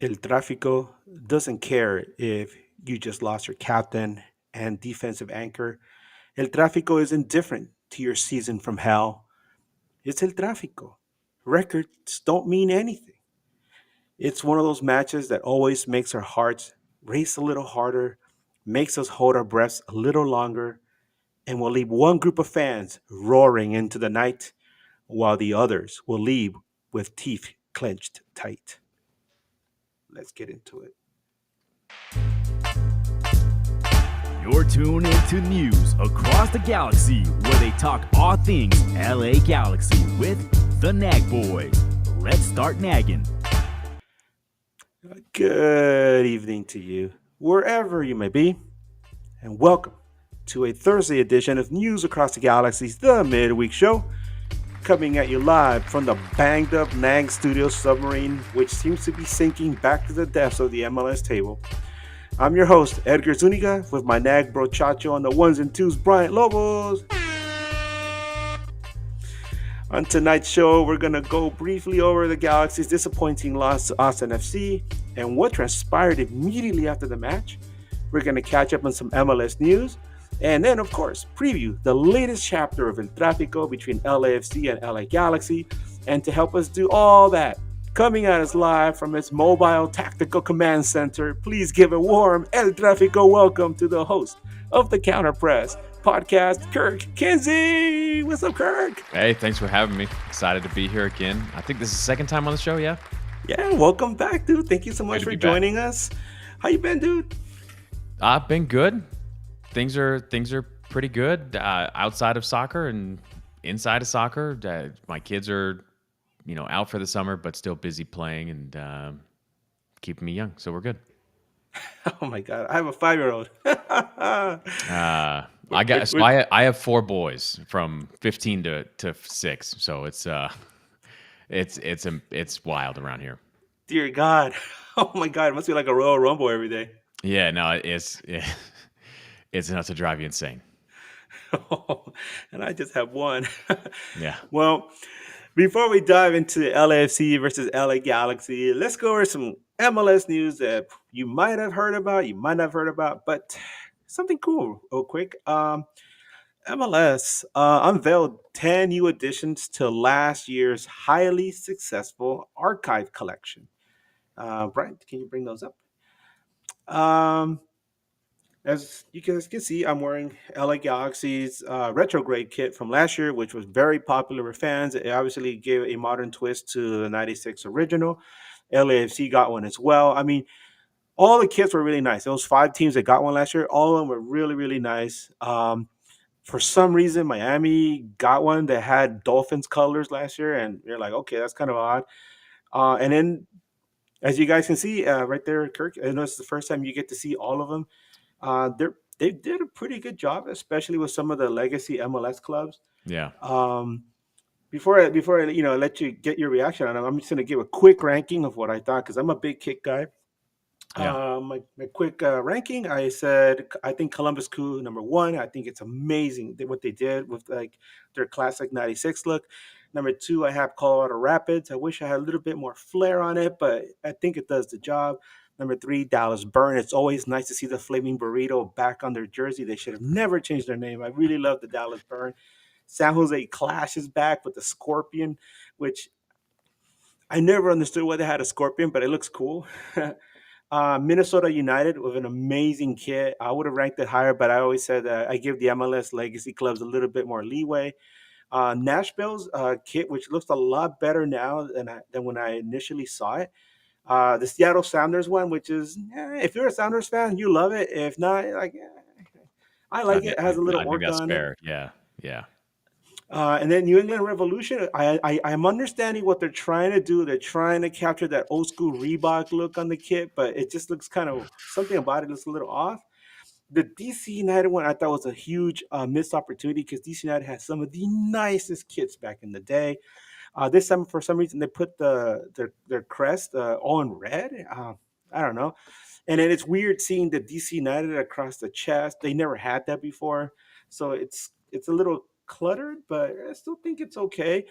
El Trafico doesn't care if you just lost your captain and defensive anchor. El Tráfico is indifferent to your season from hell. It's El Tráfico. Records don't mean anything. It's one of those matches that always makes our hearts race a little harder, makes us hold our breaths a little longer, and will leave one group of fans roaring into the night while the others will leave with teeth clenched tight. Let's get into it. You're tuned into news across the galaxy where they talk all things LA Galaxy with the Nag Boys. Let's start nagging. Good evening to you, wherever you may be, and welcome to a Thursday edition of News Across the Galaxy's The Midweek Show, coming at you live from the banged up NAGn Studio submarine, which seems to be sinking back to the depths of the MLS table. I'm your host, Edgar Zuniga, with my NAG bro Chacho on the ones and twos, Bryant Lobos. On tonight's show, we're going to go briefly over the Galaxy's disappointing loss to Austin FC and what transpired immediately after the match. We're going to catch up on some MLS news and then, of course, preview the latest chapter of El Tráfico between LAFC and LA Galaxy. And to help us do all that, coming at us live from its mobile tactical command center, please give a warm El Tráfico welcome to the host of the Counter Press podcast, Kirk Kinsey. What's up, Kirk? Hey, thanks for having me. Excited to be here again. I think this is the second time on the show, yeah? Yeah, welcome back, dude. Thank you so much for joining us. How you been, dude? I've been good. Things are pretty good outside of soccer and inside of soccer. My kids are, out for the summer, but still busy playing and keeping me young. So we're good. Oh my God, I have a 5-year-old. I have 4 boys from 15 to 6. So it's wild around here. Dear God. Oh my God, it must be like a Royal Rumble every day. Yeah, no, it's enough to drive you insane. And I just have one. Yeah. Well, before we dive into LAFC versus LA Galaxy, let's go over some MLS news that you might have heard about, you might not have heard about, but something cool real quick. MLS unveiled 10 new additions to last year's highly successful archive collection. Brian, can you bring those up? Um, as you guys can see, I'm wearing LA Galaxy's retrograde kit from last year, which was very popular with fans. It obviously gave a modern twist to the 96 original. LAFC got one as well. I mean, all the kits were really nice. Those 5 teams that got one last year, all of them were really, really nice. For some reason, Miami got one that had Dolphins colors last year, and you're like, okay, that's kind of odd. And then, as you guys can see right there, Kirk, I know it's the first time you get to see all of them. They did a pretty good job, especially with some of the legacy MLS clubs. Yeah. Before I let you get your reaction on them, I'm just gonna give a quick ranking of what I thought because I'm a big kick guy. Yeah. My quick ranking, I said I think Columbus Crew number 1. I think it's amazing what they did with like their classic '96 look. Number 2, I have Colorado Rapids. I wish I had a little bit more flair on it, but I think it does the job. Number 3, Dallas Burn. It's always nice to see the flaming burrito back on their jersey. They should have never changed their name. I really love the Dallas Burn. San Jose Clash is back with the Scorpion, which I never understood why they had a Scorpion, but it looks cool. Minnesota United with an amazing kit. I would have ranked it higher, but I always said that I give the MLS legacy clubs a little bit more leeway. Nashville's kit, which looks a lot better now than when I initially saw it. The Seattle Sounders one, which is, if you're a Sounders fan, you love it. If not, I like it. It has a little I think work that's on it. fair. Yeah. Yeah. And then New England Revolution, I'm understanding what they're trying to do. They're trying to capture that old school Reebok look on the kit, but it just looks kind of something about it looks a little off. The DC United one I thought was a huge missed opportunity because DC United had some of the nicest kits back in the day. This time, for some reason, they put their crest all in red. I don't know. And then it's weird seeing the DC United across the chest. They never had that before, so it's a little cluttered, but I still think it's okay.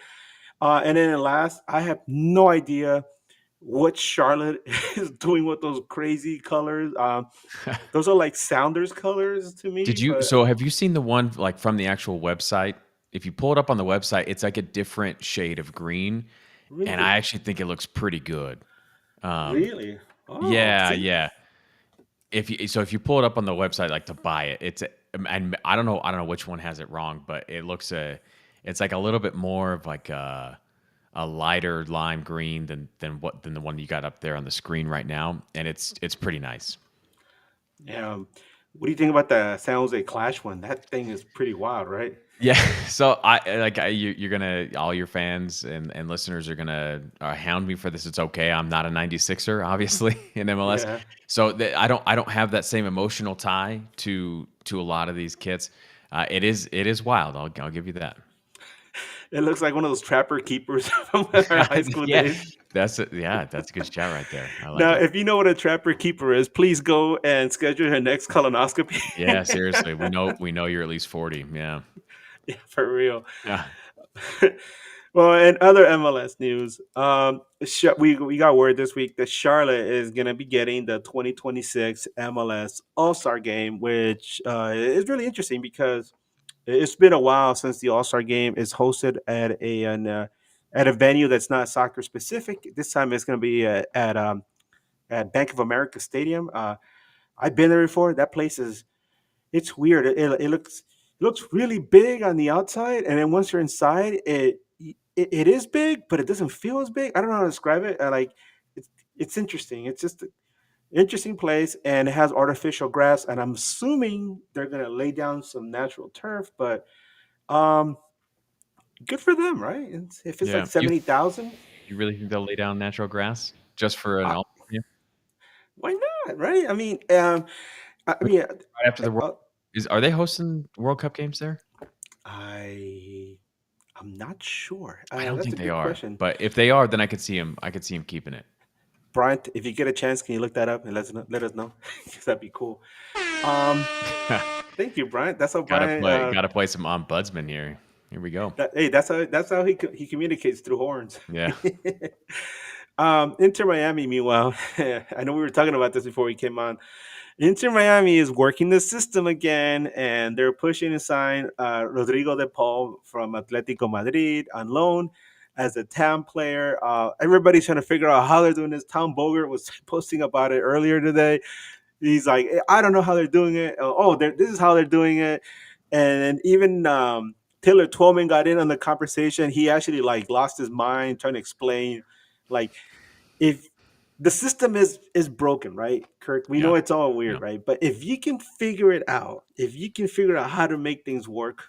And then last, I have no idea what Charlotte is doing with those crazy colors. Those are like Sounders colors to Did me, you but so have you seen the one, like, from the actual website? If you pull it up on the website, it's like a different shade of green, and I really, actually think it looks pretty good. Um, really, oh, yeah, see, yeah. If you pull it up on the website, like, to buy it, and I don't know which one has it wrong, but it's like a little bit more of like a lighter lime green than the one you got up there on the screen right now, and it's pretty nice. yeah. What do you think about the San Jose Clash one? That thing is pretty wild, right? Yeah, so you're gonna, all your fans and listeners are gonna hound me for this. It's okay. I'm not a 96er, obviously, in MLS. Yeah, So I don't have that same emotional tie to a lot of these kits. It is wild. I'll give you that. it looks like one of those trapper keepers from our high school Yeah, days. that's it. Yeah, that's a good shout right there. I like Now, it. if you know what a trapper keeper is, please go and schedule your next colonoscopy. Yeah, seriously, we know you're at least 40. Yeah, Yeah, for real. yeah, Well, in other MLS news, we got word this week that Charlotte is going to be getting the 2026 MLS All Star Game, which is really interesting because it's been a while since the All Star Game is hosted at a venue that's not soccer specific. This time, it's going to be at Bank of America Stadium. I've been there before. That place is it's weird. It looks really big on the outside, and then once you're inside, it is big, but it doesn't feel as big. I don't know how to describe it. It's interesting. It's just an interesting place, and it has artificial grass. And I'm assuming they're gonna lay down some natural turf, but um, good for them, right? If it's like yeah. You 70,000, you really think they'll lay down natural grass just for an uh, all? Yeah, why not? Right? I right mean, after the World is are they hosting World Cup games there? I I'm not sure. I don't That's a think they good are, question. but if they are, then I could see him keeping it. Bryant, if you get a chance, can you look that up and let us know? 'Cause that'd be cool. Um, Thank you, Bryant. That's how Gotta Bryant. play gotta play some ombudsman here. Here we go. Hey, that's how he communicates through horns. Yeah. Inter Miami, meanwhile, I know we were talking about this before we came on. Inter Miami is working the system again, and they're pushing to sign Rodrigo de Paul from Atletico Madrid on loan as a TAM player. Everybody's trying to figure out how they're doing this. Tom Bogert was posting about it earlier today. He's like, I don't know how they're doing it. This is how they're doing it. And even Taylor Twellman got in on the conversation. He actually like lost his mind trying to explain, like, if the system is broken, right, Kirk? We Yeah. know it's all Yeah. weird, right? But if you can figure it out, if you can figure out how to make things work,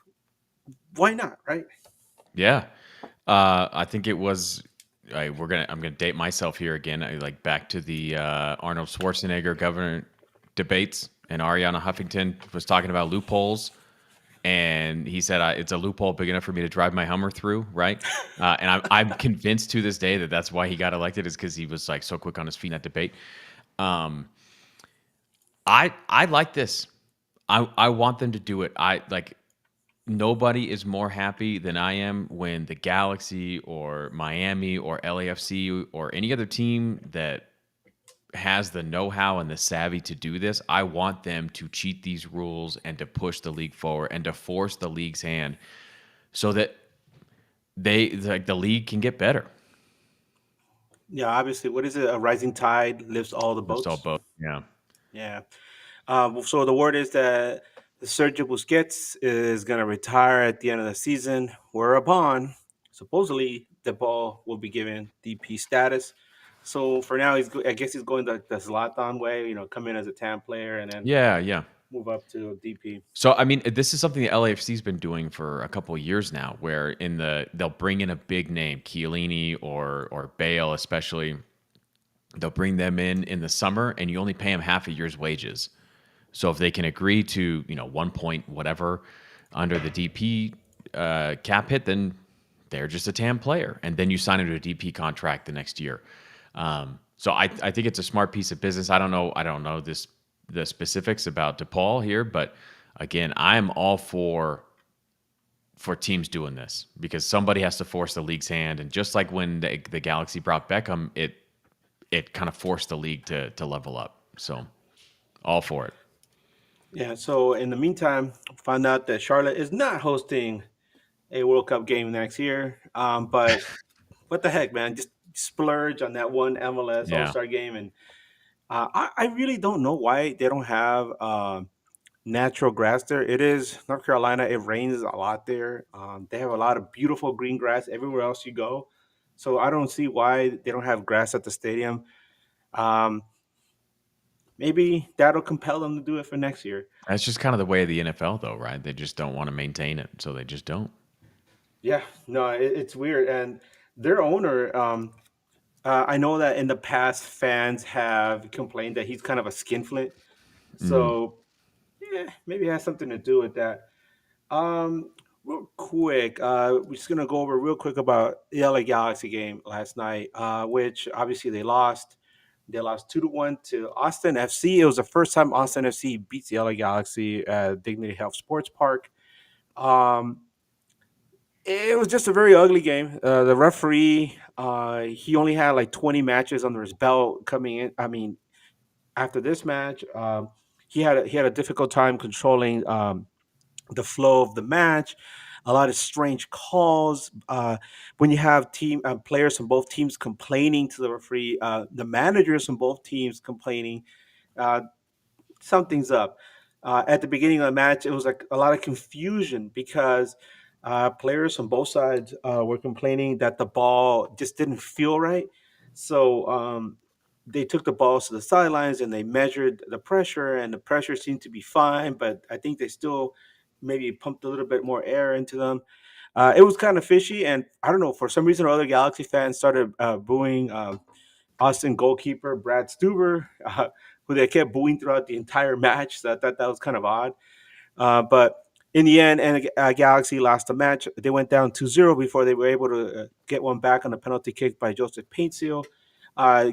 why not, right? Yeah. I think it was I'm gonna date myself here again. Like back to the Arnold Schwarzenegger governor debates, and Ariana Huffington was talking about loopholes, and he said it's a loophole big enough for me to drive my Hummer through, right? And I'm convinced to this day that that's why he got elected, is because he was like so quick on his feet in that debate. Um, I like this. I want them to do it. I like Nobody is more happy than I am when the Galaxy or Miami or LAFC or any other team that has the know-how and the savvy to do this. I want them to cheat these rules and to push the league forward and to force the league's hand so that the league can get better. Yeah, obviously, what is it? A rising tide lifts all the Lift all boats. boats. Yeah. Yeah. So the word is that Sergio Busquets is going to retire at the end of the season, whereupon supposedly the ball will be given DP status. So for now, I guess he's going the Zlatan way, come in as a TAM player and then Yeah, yeah. move up to DP. So I mean, this is something the LAFC's been doing for a couple of years now, where they'll bring in a big name, Chiellini or Bale, especially. They'll bring them in the summer, and you only pay them half a year's wages. So if they can agree to 1 point whatever under the DP cap hit, then they're just a TAM player, and then you sign into a DP contract the next year. So I think it's a smart piece of business. I don't know the specifics about DePaul here, but again, I'm all for teams doing this because somebody has to force the league's hand. And just like when the Galaxy brought Beckham, it kind of forced the league to level up. So all for it. Yeah. So in the meantime, found out that Charlotte is not hosting a World Cup game next year. But what the heck, man? Just splurge on that one MLS All Yeah. Star game, and I really don't know why they don't have natural grass there. It is North Carolina. It rains a lot there. They have a lot of beautiful green grass everywhere else you go. So I don't see why they don't have grass at the stadium. Um, Maybe that'll compel them to do it for next year. That's just kind of the way of the NFL, though, right? They just don't want to maintain it, so they just don't. Yeah, no, it's weird. And their owner, I know that in the past, fans have complained that he's kind of a skinflint. Mm. So, yeah, maybe it has something to do with that. Real quick, we're just gonna go over real quick about the LA Galaxy game last night, which obviously they lost. They lost 2-1 to Austin FC. It was the first time Austin FC beats the LA Galaxy at Dignity Health Sports Park. Um, it was just a very ugly game. The referee, he only had like 20 matches under his belt coming in. I mean, after this match, he had a difficult time controlling the flow of the match. A lot of strange calls. When you have team players from both teams complaining to the referee, the managers from both teams complaining. Uh, Something's up. At the beginning of the match, it was like a lot of confusion because players from both sides were complaining that the ball just didn't feel right. So they took the balls to the sidelines and they measured the pressure, and the pressure seemed to be fine, but I think they still maybe pumped a little bit more air into them. It was kind of fishy, and I don't know, for some reason or other, Galaxy fans started booing Austin goalkeeper Brad Stuber, who they kept booing throughout the entire match. So I thought that was kind of odd. But in the end, and Galaxy lost the match. They went down 2-0 before they were able to get one back on a penalty kick by Joseph Paintsil.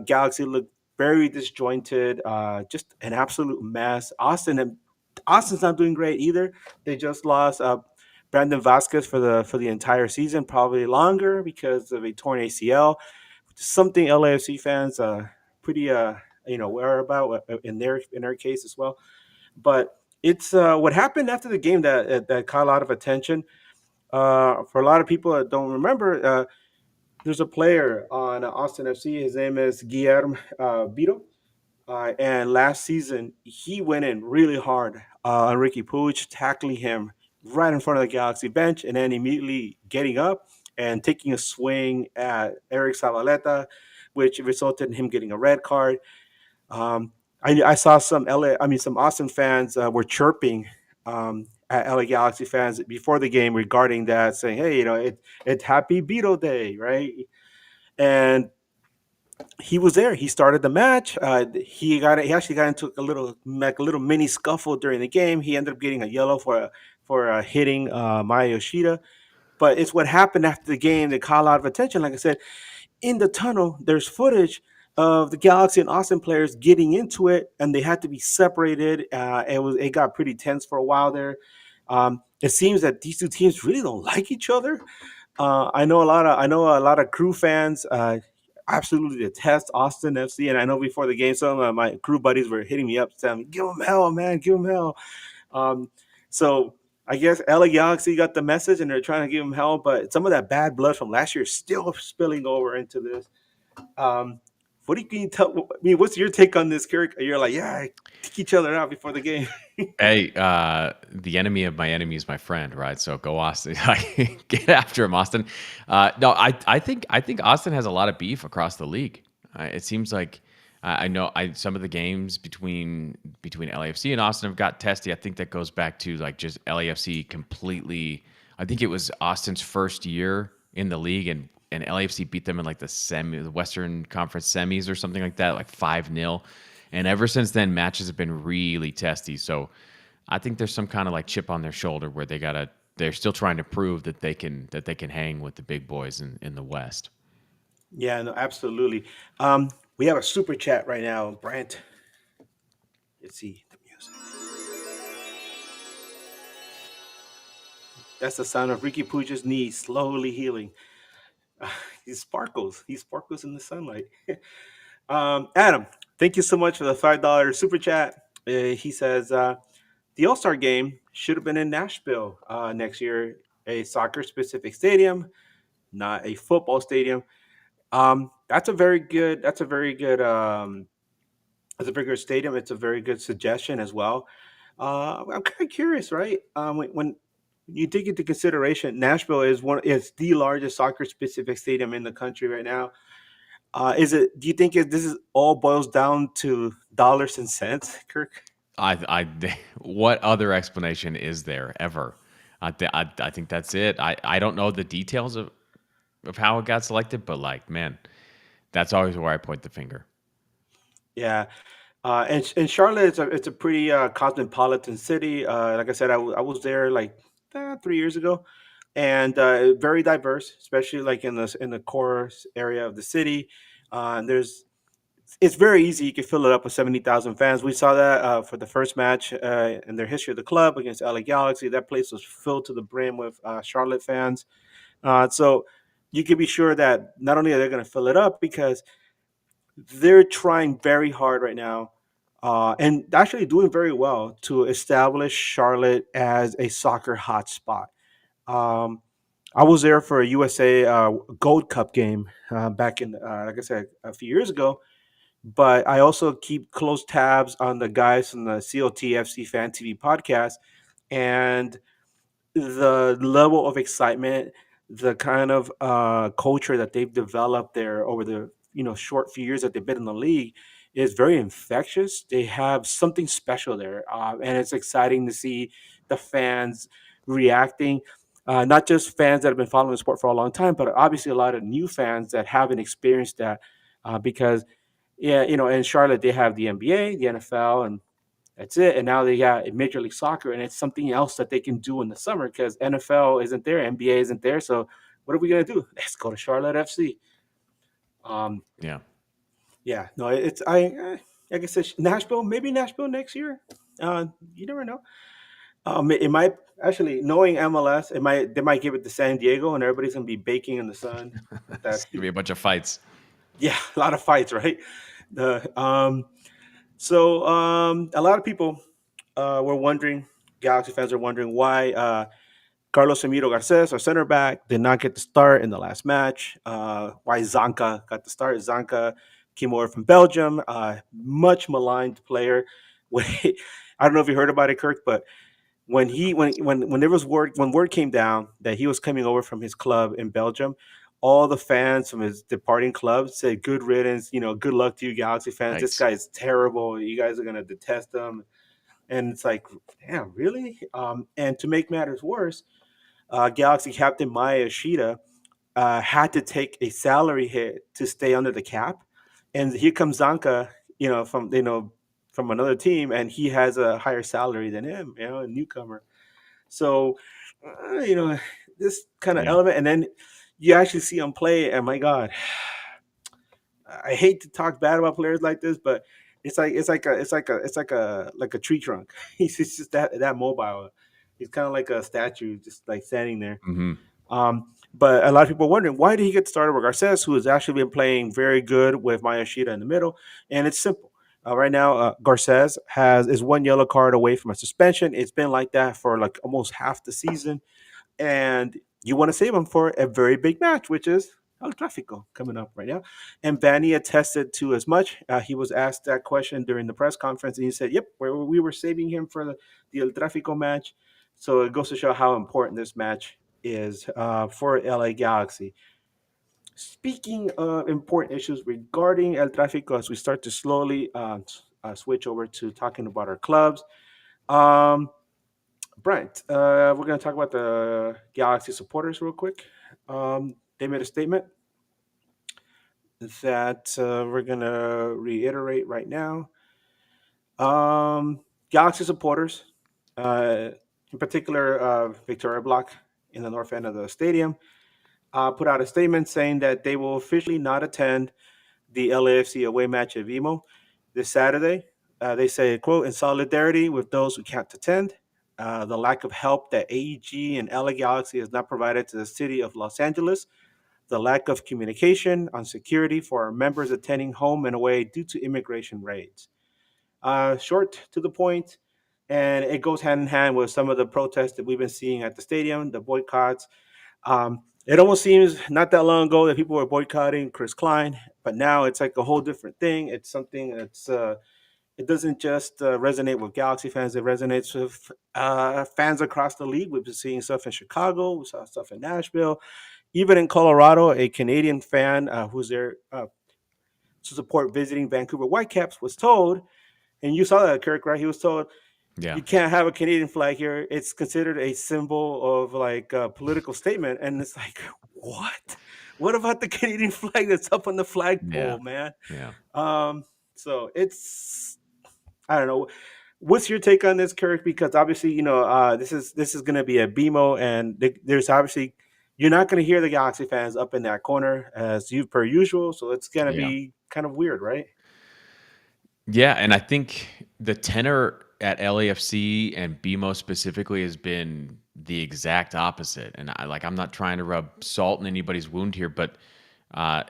Galaxy looked very disjointed, just an absolute mess. Austin's not doing great either. They just lost Brandon Vasquez for the entire season, probably longer because of a torn ACL. Something LAFC fans pretty aware about in their case as well. But it's what happened after the game that caught a lot of attention. For a lot of people that don't remember, there's a player on Austin FC. His name is Guillermo Bito. And last season, he went in really hard on Ricky Puig, tackling him right in front of the Galaxy bench, and then immediately getting up and taking a swing at Eric Zavaleta, which resulted in him getting a red card. I saw some Austin fans were chirping at LA Galaxy fans before the game regarding that, saying, "Hey, it's Happy Beetle Day, right?" And he was there. He started the match. He actually got into a little mini scuffle during the game. He ended up getting a yellow for hitting Maya Yoshida. But it's what happened after the game that caught a lot of attention. Like I said, in the tunnel, there's footage of the Galaxy and Austin players getting into it, and they had to be separated. It got pretty tense for a while there. It seems that these two teams really don't like each other. I know a lot of Crew fans absolutely detest Austin FC, and I know before the game, some of my Crew buddies were hitting me up saying, "Give them hell, man, give them hell." Um, so I guess LA Galaxy got the message, and they're trying to give them hell, but some of that bad blood from last year is still spilling over into this. Um, what do you can you tell? I mean, what's your take on this, Kirk? You're like, yeah, kick each other out before the game. Hey, the enemy of my enemy is my friend, right? So go Austin, get after him, Austin. No, I think Austin has a lot of beef across the league. It seems like I know some of the games between LAFC and Austin have got testy. I think that goes back to like just LAFC completely. I think it was Austin's first year in the league, and LAFC beat them in like the Western Conference semis or something like that, like 5-0. And ever since then, matches have been really testy. So I think there's some kind of like chip on their shoulder where they're still trying to prove that they can hang with the big boys in the West. Yeah, no, absolutely. We have a super chat right now, Brent. Let's see the music. That's the sound of Ricky Puig's knee slowly healing. He sparkles. He sparkles in the sunlight. Adam, thank you so much for the $5 super chat. He says the All Star game should have been in Nashville next year, a soccer specific stadium, not a football stadium. That's a very good. That's a very good. That's a very good stadium. It's a very good suggestion as well. I'm kind of curious, right? When you take into consideration, Nashville is the largest soccer specific stadium in the country right now. Is it? Do you think this is all boils down to dollars and cents, Kirk? What other explanation is there ever? I think that's it. I don't know the details of how it got selected, but like, man, that's always where I point the finger. Yeah, and Charlotte it's a pretty cosmopolitan city. Like I said, I was there like 3 years ago, and very diverse, especially like in the core area of the city. There's It's very easy. You can fill it up with 70,000 fans. We saw that for the first match in their history of the club against LA Galaxy. That place was filled to the brim with Charlotte fans. So you can be sure that not only are they going to fill it up because they're trying very hard right now and actually doing very well to establish Charlotte as a soccer hotspot. Um, I was there for a USA Gold Cup game back in, like I said, a few years ago, but I also keep close tabs on the guys from the COTFC Fan TV podcast, and the level of excitement, the kind of culture that they've developed there over the short few years that they've been in the league is very infectious. They have something special there, and it's exciting to see the fans reacting. Not just fans that have been following the sport for a long time, but obviously a lot of new fans that haven't experienced that because yeah, in Charlotte they have the NBA, the NFL, and that's it. And now they got Major League Soccer, and it's something else that they can do in the summer because NFL isn't there, NBA isn't there. So what are we gonna do? Let's go to Charlotte FC. Um, Yeah. yeah, no, it's like I said, Nashville, maybe Nashville next year. You never know. It might actually knowing MLS, they might give it to San Diego, and everybody's gonna be baking in the sun with that. It's gonna be a bunch of fights. Yeah, a lot of fights, right? The a lot of people were wondering, Galaxy fans are wondering why Carlos Emiro Garces, our center back, did not get the start in the last match. Why Zanka got the start? Zanka came over from Belgium, much maligned player. I don't know if you heard about it, Kirk, but when there was word came down that he was coming over from his club in Belgium, all the fans from his departing club said, "Good riddance, good luck to you, Galaxy fans. This Nice. guy is terrible. You guys are gonna detest him." And it's like, damn, really? And to make matters worse, Galaxy captain Maya Yoshida had to take a salary hit to stay under the cap, and here comes Zanka, from another team, and he has a higher salary than him, a newcomer. So, uh, you know, this kind of Yeah. element, and then you actually see him play, and my God, I hate to talk bad about players like this, but it's like a tree trunk. He's just that mobile. He's kind of like a statue, just like standing there. Hmm. But a lot of people are wondering why did he get started with Garces, who has actually been playing very good with Mayashita in the middle, and it's simple. Right now, Garces is one yellow card away from a suspension. It's been like that for like almost half the season, and you want to save him for a very big match, which is El Trafico coming up right now. And Vanny attested to as much. He was asked that question during the press conference, and he said, "Yep, we were saving him for the El Trafico match." So it goes to show how important this match is for LA Galaxy. Speaking of important issues regarding El Trafico, as we start to slowly switch over to talking about our clubs, um, Brent, we're going to talk about the Galaxy supporters real quick. They made a statement that we're going to reiterate right now. Galaxy supporters, uh, in particular, Victoria Block in the north end of the stadium, put out a statement saying that they will officially not attend the LAFC away match at Vimo this Saturday. They say, quote, in solidarity with those who can't attend, the lack of help that AEG and LA Galaxy has not provided to the city of Los Angeles, the lack of communication on security for our members attending home and away due to immigration raids. Short to the point, and it goes hand in hand with some of the protests that we've been seeing at the stadium, the boycotts. It almost seems not that long ago that people were boycotting Chris Klein, but now it's like a whole different thing. It's something that's it doesn't just resonate with Galaxy fans; it resonates with fans across the league. We've been seeing stuff in Chicago, we saw stuff in Nashville, even in Colorado. A Canadian fan who's there to support visiting Vancouver Whitecaps was told, and you saw that, Kirk, right? He was told Yeah. you can't have a Canadian flag here. It's considered a symbol of like a political statement. And it's like, what? What about the Canadian flag that's up on the Yeah. flagpole, man? Yeah. Um, so it's I don't know. What's your take on this, Kirk? Because obviously, this is going to be a BMO, and there's obviously you're not going to hear the Galaxy fans up in that corner as you per usual. So it's going to Yeah. be kind of weird, right? Yeah, and I think the tenor at LAFC and BMO specifically has been the exact opposite. And I'm not trying to rub salt in anybody's wound here, but uh,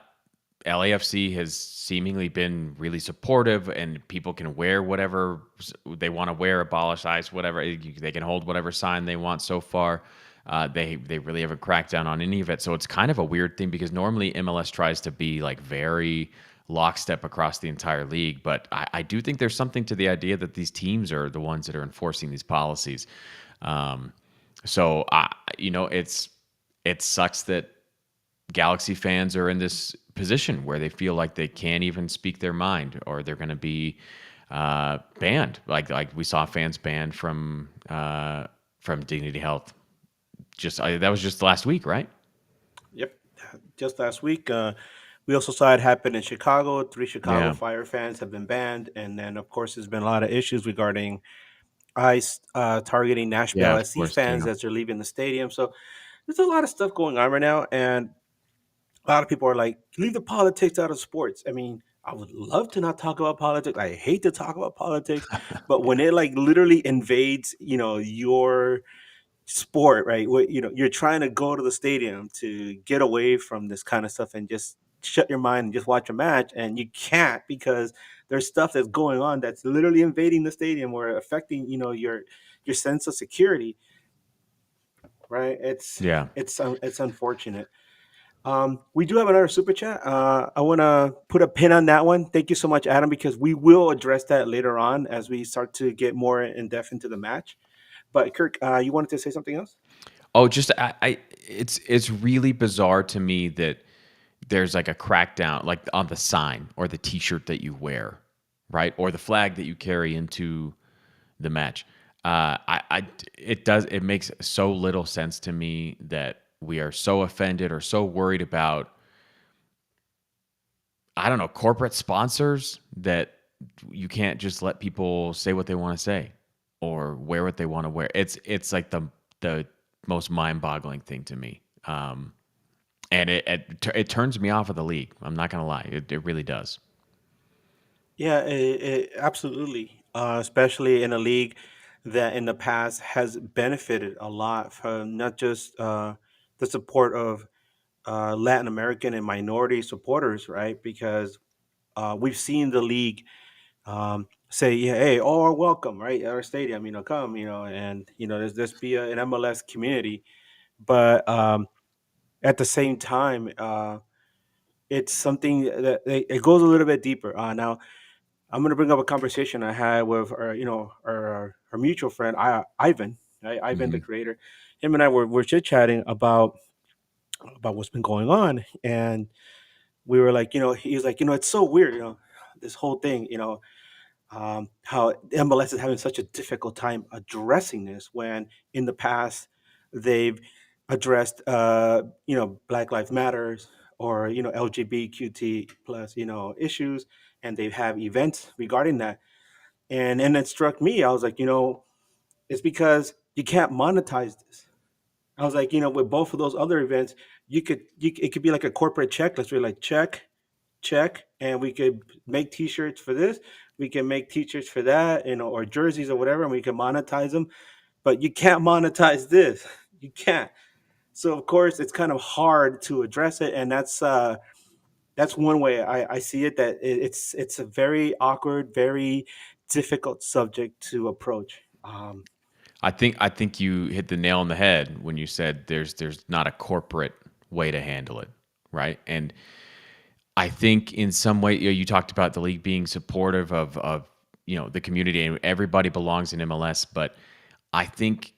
LAFC has seemingly been really supportive, and people can wear whatever they want to wear, abolish ICE, whatever. They can hold whatever sign they want so far. They really haven't cracked down on any of it. So it's kind of a weird thing because normally MLS tries to be like very lockstep across the entire league. But I do think there's something to the idea that these teams are the ones that are enforcing these policies. Um, it sucks that Galaxy fans are in this position where they feel like they can't even speak their mind, or they're going to be banned. Like we saw fans banned from Dignity Health. That was just last week, right? Yep. Just last week, we also saw it happen in Chicago. Three Chicago Yeah, Fire fans have been banned, and then of course there's been a lot of issues regarding ICE targeting yeah, Nashville of SC course, yeah. fans as they're leaving the stadium. So there's a lot of stuff going on right now, and a lot of people are like, leave the politics out of sports. I mean, I would love to not talk about politics. I hate to talk about politics, but when it like literally invades, your sport, right? You're trying to go to the stadium to get away from this kind of stuff and just shut your mind and just watch a match, and you can't because there's stuff that's going on that's literally invading the stadium or affecting, your sense of security, right? It's Yeah. it's it's unfortunate. We do have another super chat. I want to put a pin on that one. Thank you so much, Adam, because we will address that later on as we start to get more in depth into the match. But Kirk, you wanted to say something else? Oh, just it's really bizarre to me that there's like a crackdown, like on the sign or the T-shirt that you wear, right, or the flag that you carry into the match. It makes so little sense to me that we are so offended or so worried about, I don't know, corporate sponsors, that you can't just let people say what they want to say or wear what they want to wear. It's like the most mind-boggling thing to me. And it turns me off of the league. I'm not gonna lie, it really does. Yeah, absolutely. Especially in a league that in the past has benefited a lot from not just the support of Latin American and minority supporters, right? Because we've seen the league say, yeah, hey, all are welcome, right? At our stadium, come, and there's this be an MLS community, but at the same time, it's something that it goes a little bit deeper. Now, I'm going to bring up a conversation I had with our mutual friend, Ivan, right? Ivan, the Hmm. creator. Him and I were chit chatting about what's been going on, and we were like, he was like, it's so weird, this whole thing, how MLS is having such a difficult time addressing this when in the past they've addressed, Black Lives Matters or LGBTQT plus issues, and they have events regarding that. And it struck me, I was like, it's because you can't monetize this. I was like, with both of those other events, it could be like a corporate checklist. We're like, check, and we could make T-shirts for this. We can make T-shirts for that, or jerseys or whatever, and we can monetize them. But you can't monetize this. You can't. So of course it's kind of hard to address it, and that's one way I see it. That it's a very awkward, very difficult subject to approach. I think you hit the nail on the head when you said there's not a corporate way to handle it, right? And I think in some way, you talked about the league being supportive of the community and everybody belongs in MLS, but I think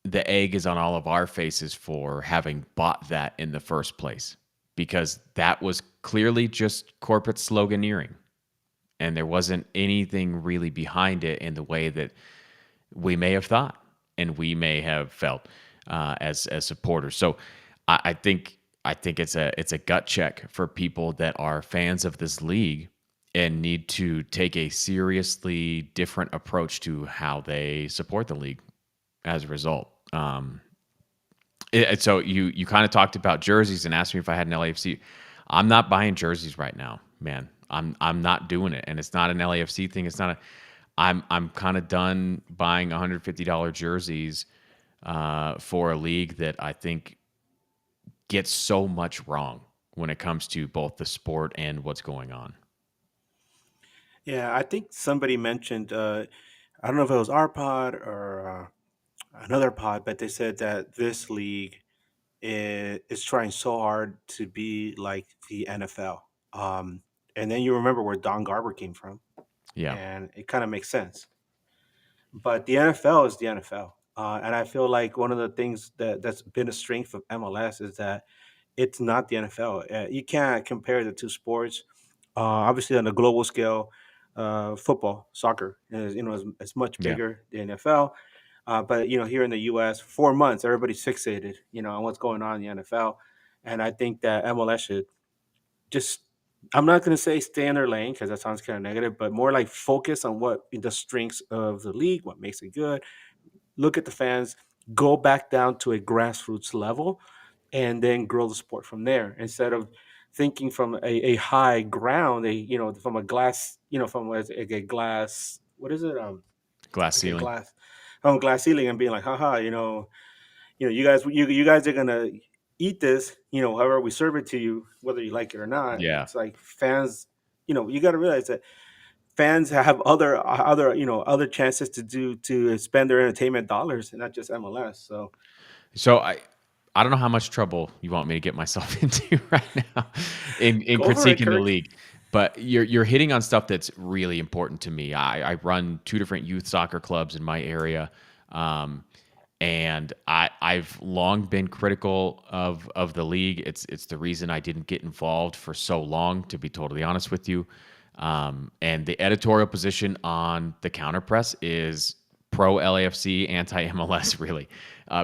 the egg is on all of our faces for having bought that in the first place, because that was clearly just corporate sloganeering, and there wasn't anything really behind it in the way that we may have thought and we may have felt as supporters. So I think it's a gut check for people that are fans of this league and need to take a seriously different approach to how they support the league as a result. So you kind of talked about jerseys and asked me if I had an LAFC. I'm not buying jerseys right now, man. I'm not doing it, and it's not an LAFC thing. It's not a. I'm kind of done buying $150 jerseys for a league that I think gets so much wrong when it comes to both the sport and what's going on. Yeah, I think somebody mentioned. I don't know if it was our pod or another pod, but they said that this league is trying so hard to be like the NFL. And then you remember where Don Garber came from, Yeah, and it kind of makes sense. But the NFL is the NFL, and I feel like one of the things that's been a strength of MLS is that it's not the NFL. You can't compare the two sports. Obviously, on a global scale, football, soccer is is much yeah. bigger than the NFL. But here in the U.S., 4 months, everybody's fixated, on what's going on in the NFL, and I think that MLS should just. I'm not going to say stay in their lane because that sounds kind of negative, but more like focus on what the strengths of the league, what makes it good. Look at the fans, go back down to a grassroots level, and then grow the sport from there instead of thinking from a high ground, from a glass, from a glass, what is it? Glass Like a ceiling. glass, from a glass ceiling, and being like, haha, you guys are gonna eat this, however we serve it to you, whether you like it or not. Yeah. It's like fans, you got to realize that fans have other chances to spend their entertainment dollars and not just MLS. So So I don't know how much trouble you want me to get myself into right now in go for it, critiquing the Kirk. league, but you're hitting on stuff that's really important to me. I run two different youth soccer clubs in my area, and I've long been critical of the league. It's the reason I didn't get involved for so long, to be totally honest with you. And the editorial position on the counter press is pro LAFC, anti MLS, really,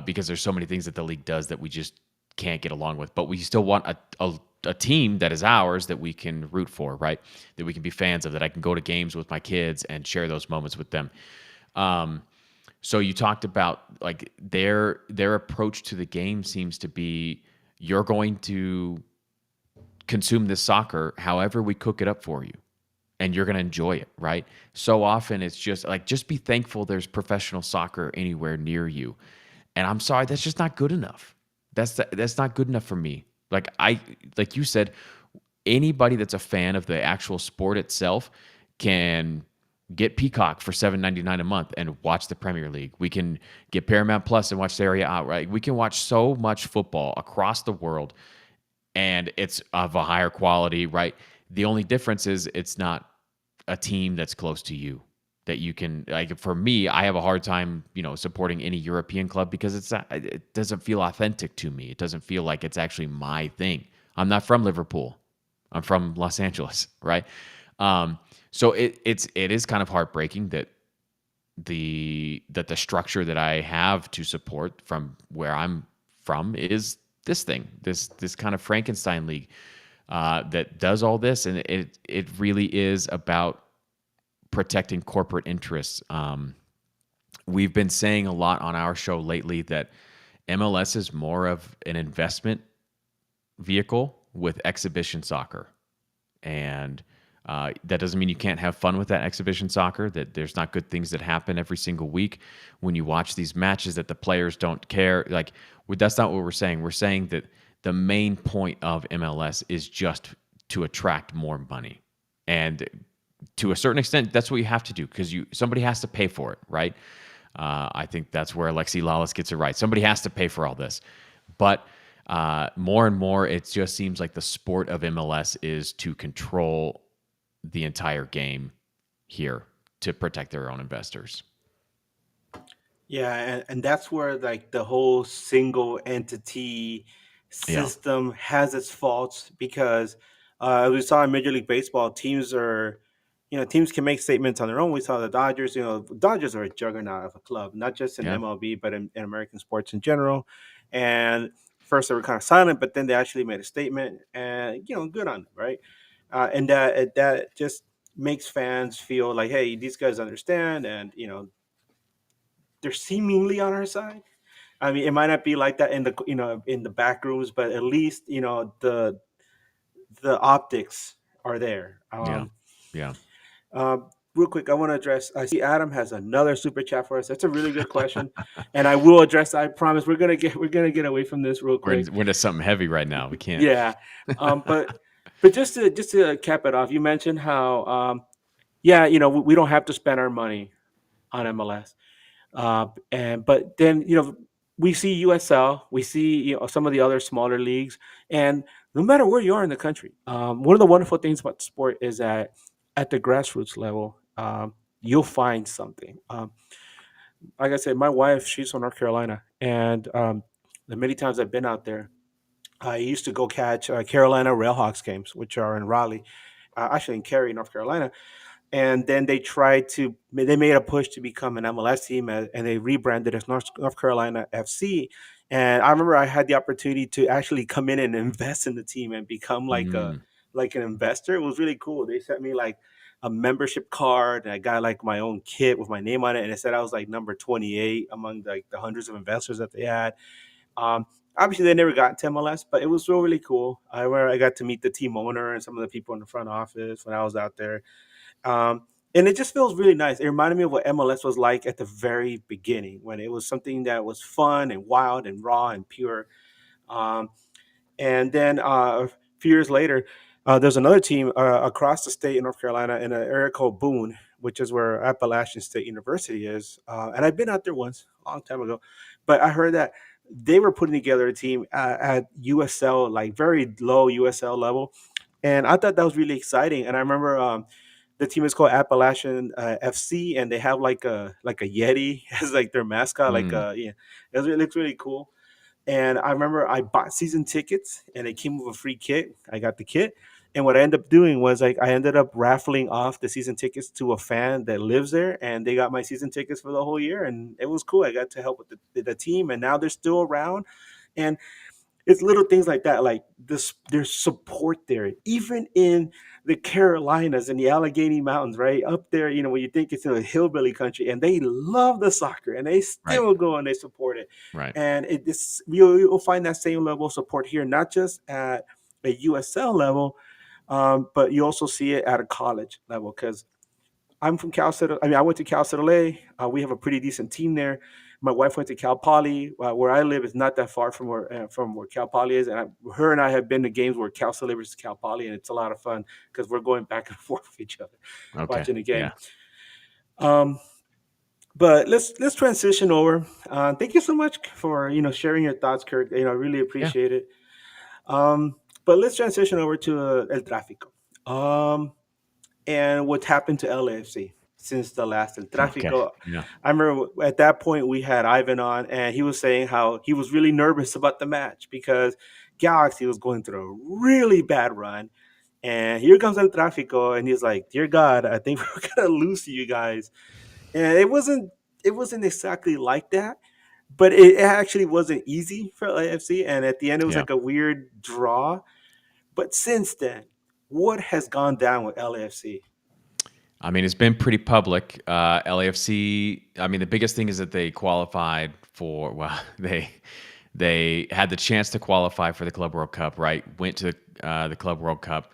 because there's so many things that the league does that we just can't get along with. But we still want a team that is ours that we can root for, right? That we can be fans of, that I can go to games with my kids and share those moments with them. So you talked about like their approach to the game seems to be, you're going to consume this soccer however we cook it up for you, and you're going to enjoy it, right? So often it's just like, just be thankful there's professional soccer anywhere near you. And I'm sorry, that's just not good enough. That's not good enough for me. Like you said, anybody that's a fan of the actual sport itself can get Peacock for $7.99 a month and watch the Premier League. We can get Paramount Plus and watch Serie A outright. We can watch so much football across the world, and it's of a higher quality, right? The only difference is it's not a team that's close to you that you can, like, for me, I have a hard time, supporting any European club because it doesn't feel authentic to me. It doesn't feel like it's actually my thing. I'm not from Liverpool. I'm from Los Angeles, right? So it is kind of heartbreaking that the structure that I have to support from where I'm from is this thing, this kind of Frankenstein league that does all this, and it really is about protecting corporate interests. We've been saying a lot on our show lately that MLS is more of an investment vehicle with exhibition soccer, and That doesn't mean you can't have fun with that exhibition soccer, that there's not good things that happen every single week when you watch these matches, that the players don't care. Like, that's not what we're saying. We're saying that the main point of MLS is just to attract more money. And to a certain extent, that's what you have to do, because somebody has to pay for it, right? I think that's where Alexi Lalas gets it right. Somebody has to pay for all this. But more and more, it just seems like the sport of MLS is to control the entire game here to protect their own investors. Yeah, and that's where like the whole single entity Yeah. system has its faults because we saw in Major League Baseball, teams can make statements on their own. We saw the Dodgers. Dodgers are a juggernaut of a club, not just in Yeah. MLB but in American sports in general. And first they were kind of silent, but then they actually made a statement, and good on them, right? And that just makes fans feel like, hey, these guys understand, and they're seemingly on our side. I mean, it might not be like that in the back rooms, but at least the optics are there. Yeah. Yeah. Real quick, I want to address. I see Adam has another super chat for us. That's a really good question, and I will address. I promise we're gonna get away from this real We're, quick. we're into something heavy right now. We can't. Yeah, but just to cap it off, you mentioned how yeah, we don't have to spend our money on MLS. And but then we see USL, we see some of the other smaller leagues, and no matter where you are in the country, one of the wonderful things about sport is that at the grassroots level, you'll find something. Like I said, my wife, she's from North Carolina, and the many times I've been out there, I used to go catch Carolina Railhawks games, which are in Raleigh, actually in Cary, North Carolina. And then they made a push to become an MLS team, and they rebranded as North Carolina FC. And I remember I had the opportunity to actually come in and invest in the team and become Mm, like an investor. It was really cool. They sent me like a membership card, and I got like my own kit with my name on it, and it said I was like number 28 among like the hundreds of investors that they had. um, Obviously, they never got into MLS, but it was still really cool. I got to meet the team owner and some of the people in the front office when I was out there. And it just feels really nice. It reminded me of what MLS was like at the very beginning, when it was something that was fun and wild and raw and pure. Um, and then a few years later, there's another team across the state in North Carolina in an area called Boone, which is where Appalachian State University is. And I've been out there once, a long time ago, but I heard that they were putting together a team at USL, like very low USL level, and I thought that was really exciting. And I remember the team is called Appalachian FC, and they have like a yeti as like their mascot. mm, Yeah, it looks really cool. And I remember I bought season tickets, and it came with a free kit. I got the kit, and what I ended up doing was like I ended up raffling off the season tickets to a fan that lives there, and they got my season tickets for the whole year, and it was cool. I got to help with the team, and now they're still around. And it's little things like that, like this. There's support there, even in the Carolinas and the Allegheny Mountains, right up there. When you think it's in a hillbilly country, and they love the soccer, and they right. still go and they support it. Right. And you'll find that same level of support here, not just at a USL level, but you also see it at a college level. Because I'm from Cal State. I mean, I went to Cal State LA. We have a pretty decent team there. My wife went to Cal Poly. Where I live is not that far from where Cal Poly is, and her and I have been to games where Cal State versus Cal Poly, and it's a lot of fun because we're going back and forth with each other Okay. watching the game. Yeah. Um, but let's transition over. Thank you so much for sharing your thoughts, Kirk. I really Yeah. appreciate it. But let's transition over to El Tráfico. And what happened to LAFC since the last El Okay. Tráfico. Yeah. I remember at that point we had Ivan on, and he was saying how he was really nervous about the match because Galaxy was going through a really bad run. And here comes El Tráfico, and he's like, "Dear God, I think we're gonna lose to you guys." And it wasn't exactly like that, but it actually wasn't easy for LAFC. And at the end, it was Yeah. like a weird draw. But since then, what has gone down with LAFC? I mean, it's been pretty public. LAFC. I mean, the biggest thing is that they qualified for. Well, they had the chance to qualify for the Club World Cup. Right, went to the Club World Cup.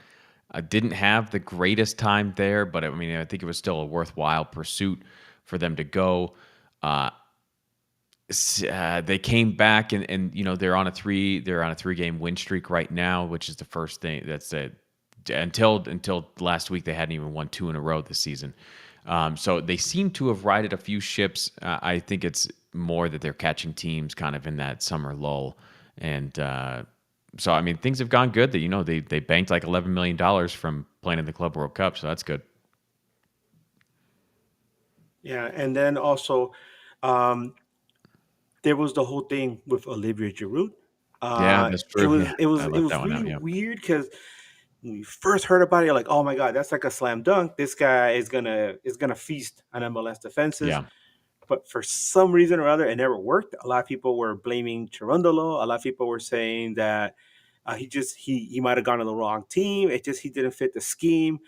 Didn't have the greatest time there, but I mean, I think it was still a worthwhile pursuit for them to go. Uh, they came back and they're on a 3 game win streak right now, which is the first thing that's it. Until last week, they hadn't even won 2 in a row this season. So they seem to have righted a few ships. I think it's more that they're catching teams kind of in that summer lull, and so I mean things have gone good. That they banked like $11 million from playing in the Club World Cup, so that's good. Yeah, and then also, um, there was the whole thing with Olivia Giroud. Yeah, that's It true. Yeah, was it I was it left was that one really out. Yeah, weird because when you first heard about it, you're like, oh my god, that's like a slam dunk. This guy is gonna feast on MLS defenses. yeah, But for some reason or other, it never worked. A lot of people were blaming Cherundolo. A lot of people were saying that he might have gone to the wrong team. It just he didn't fit the scheme.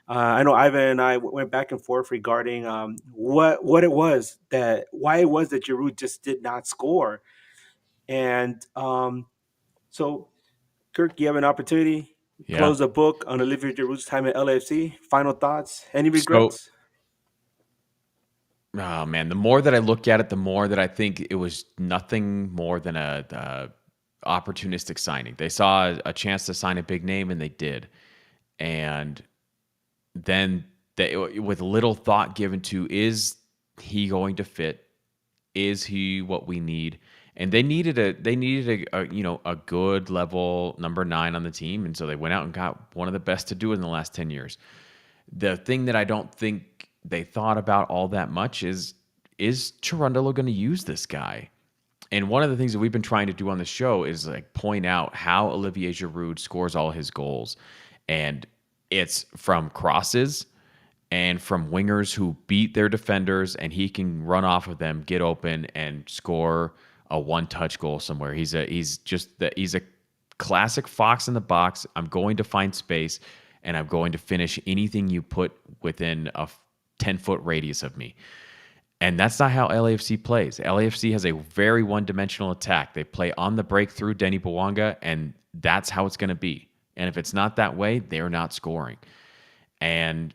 I know Ivan and I went back and forth regarding what it was that why it was that Giroud just did not score. And so, Kirk, you have an opportunity. yeah. Close the book on Olivier Giroud's time at LAFC. Final thoughts? Any So, regrets? oh man, the more that I look at it, the more that I think it was nothing more than a opportunistic signing. They saw a chance to sign a big name, and they did. And then with little thought given to, is he going to fit? Is he what we need? And they needed a good level number 9 on the team, and so they went out and got one of the best to do it in the last 10 years. The thing that I don't think they thought about all that much is Cherundolo going to use this guy? And one of the things that we've been trying to do on the show is like point out how Olivier Giroud scores all his goals. And it's from crosses and from wingers who beat their defenders, and he can run off of them, get open, and score a one-touch goal somewhere. He's a classic fox in the box. I'm going to find space, and I'm going to finish anything you put within a 10-foot radius of me. And that's not how LAFC plays. LAFC has a very one-dimensional attack. They play on the break through Denny Bouanga, and that's how it's going to be. And if it's not that way, they're not scoring. And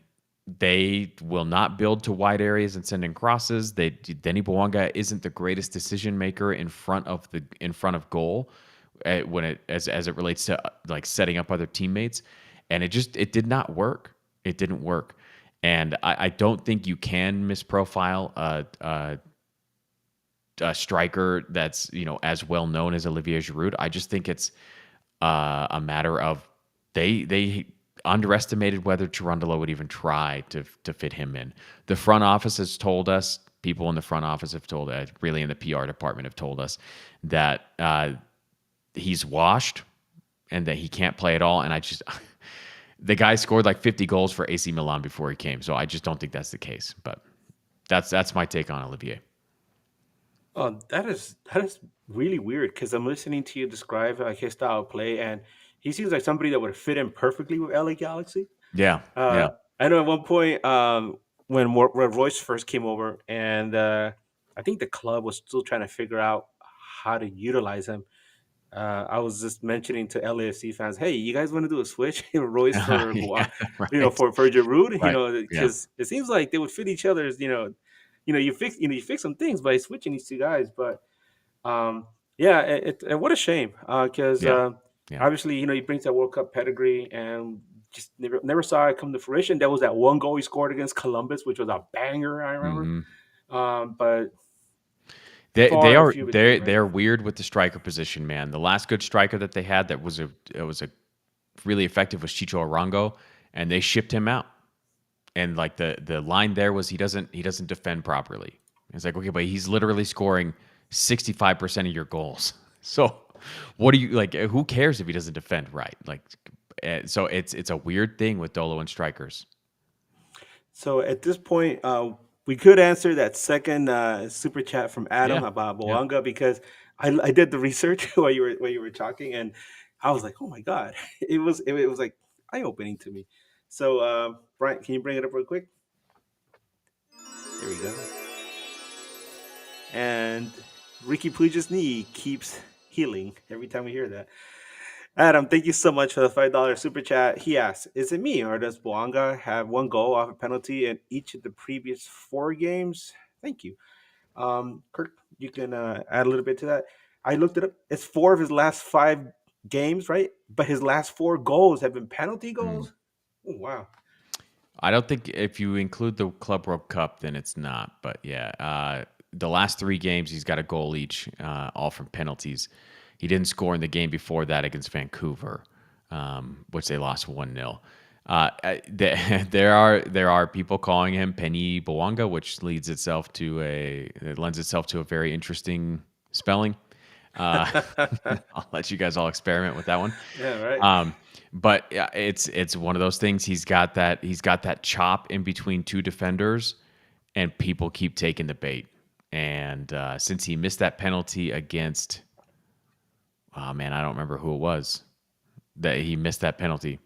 they will not build to wide areas and send in crosses. Denny Bouanga isn't the greatest decision maker in front of goal when as it relates to like setting up other teammates, and it did not work. It didn't work, and I don't think you can misprofile a striker that's as well known as Olivier Giroud. I just think it's a matter of they underestimated whether Cherundolo would even try to fit him in. The front office has told us, people in the front office have told us, really in the PR department have told us that he's washed and that he can't play at all. And the guy scored like 50 goals for AC Milan before he came, so I just don't think that's the case. But that's my take on Olivier. That is really weird because I'm listening to you describe his style of play, and he seems like somebody that would fit in perfectly with LA Galaxy. Yeah, Uh, yeah. I know at one point when Royce first came over, and I think the club was still trying to figure out how to utilize him. I was just mentioning to LAFC fans, hey, you guys want to do a switch, Royce for Yeah, right, for Giroud, right. Yeah, because it seems like they would fit each other's, you fix some things by switching these two guys, but yeah, and what a shame, because yeah, yeah. obviously he brings that World Cup pedigree, and just never saw it come to fruition. There was that one goal he scored against Columbus, which was a banger, I remember, Hmm. but They they far and are few they between, right? they're weird with the striker position, man. The last good striker that they had that was a really effective was Chicho Arango, and they shipped him out. And like the line there was he doesn't defend properly. It's like, okay, but he's literally scoring 65% of your goals. So what do you like? Who cares if he doesn't defend right? Like, so it's a weird thing with Dolo and strikers. So at this point, we could answer that second super chat from Yeah, Adam about yeah. Boanga because I did the research while you were talking, and I was like, oh my god, it was like eye opening to me. So Brian, can you bring it up real quick? There we go. And Ricky Puig's knee keeps healing every time we hear that. Adam, thank you so much for the $5 super chat. He asks, "Is it me or does Boanga have one goal off a penalty in each of the previous four games?" Thank you. Kirk, you can add a little bit to that. I looked it up. It's four of his last five games, right? But his last four goals have been penalty Mm. goals. Oh, wow. I don't think if you include the Club World Cup, then it's not. But yeah, the last three games he's got a goal each, all from penalties. He didn't score in the game before that against Vancouver, which they lost 1-0. There are people calling him Penny Boanga, which lends itself to a very interesting spelling. Uh, I'll let you guys all experiment with that one. Yeah, right. Um, but yeah, it's one of those things. He's got that chop in between two defenders, and people keep taking the bait. And since he missed that penalty against, oh man, I don't remember who it was that he missed that penalty.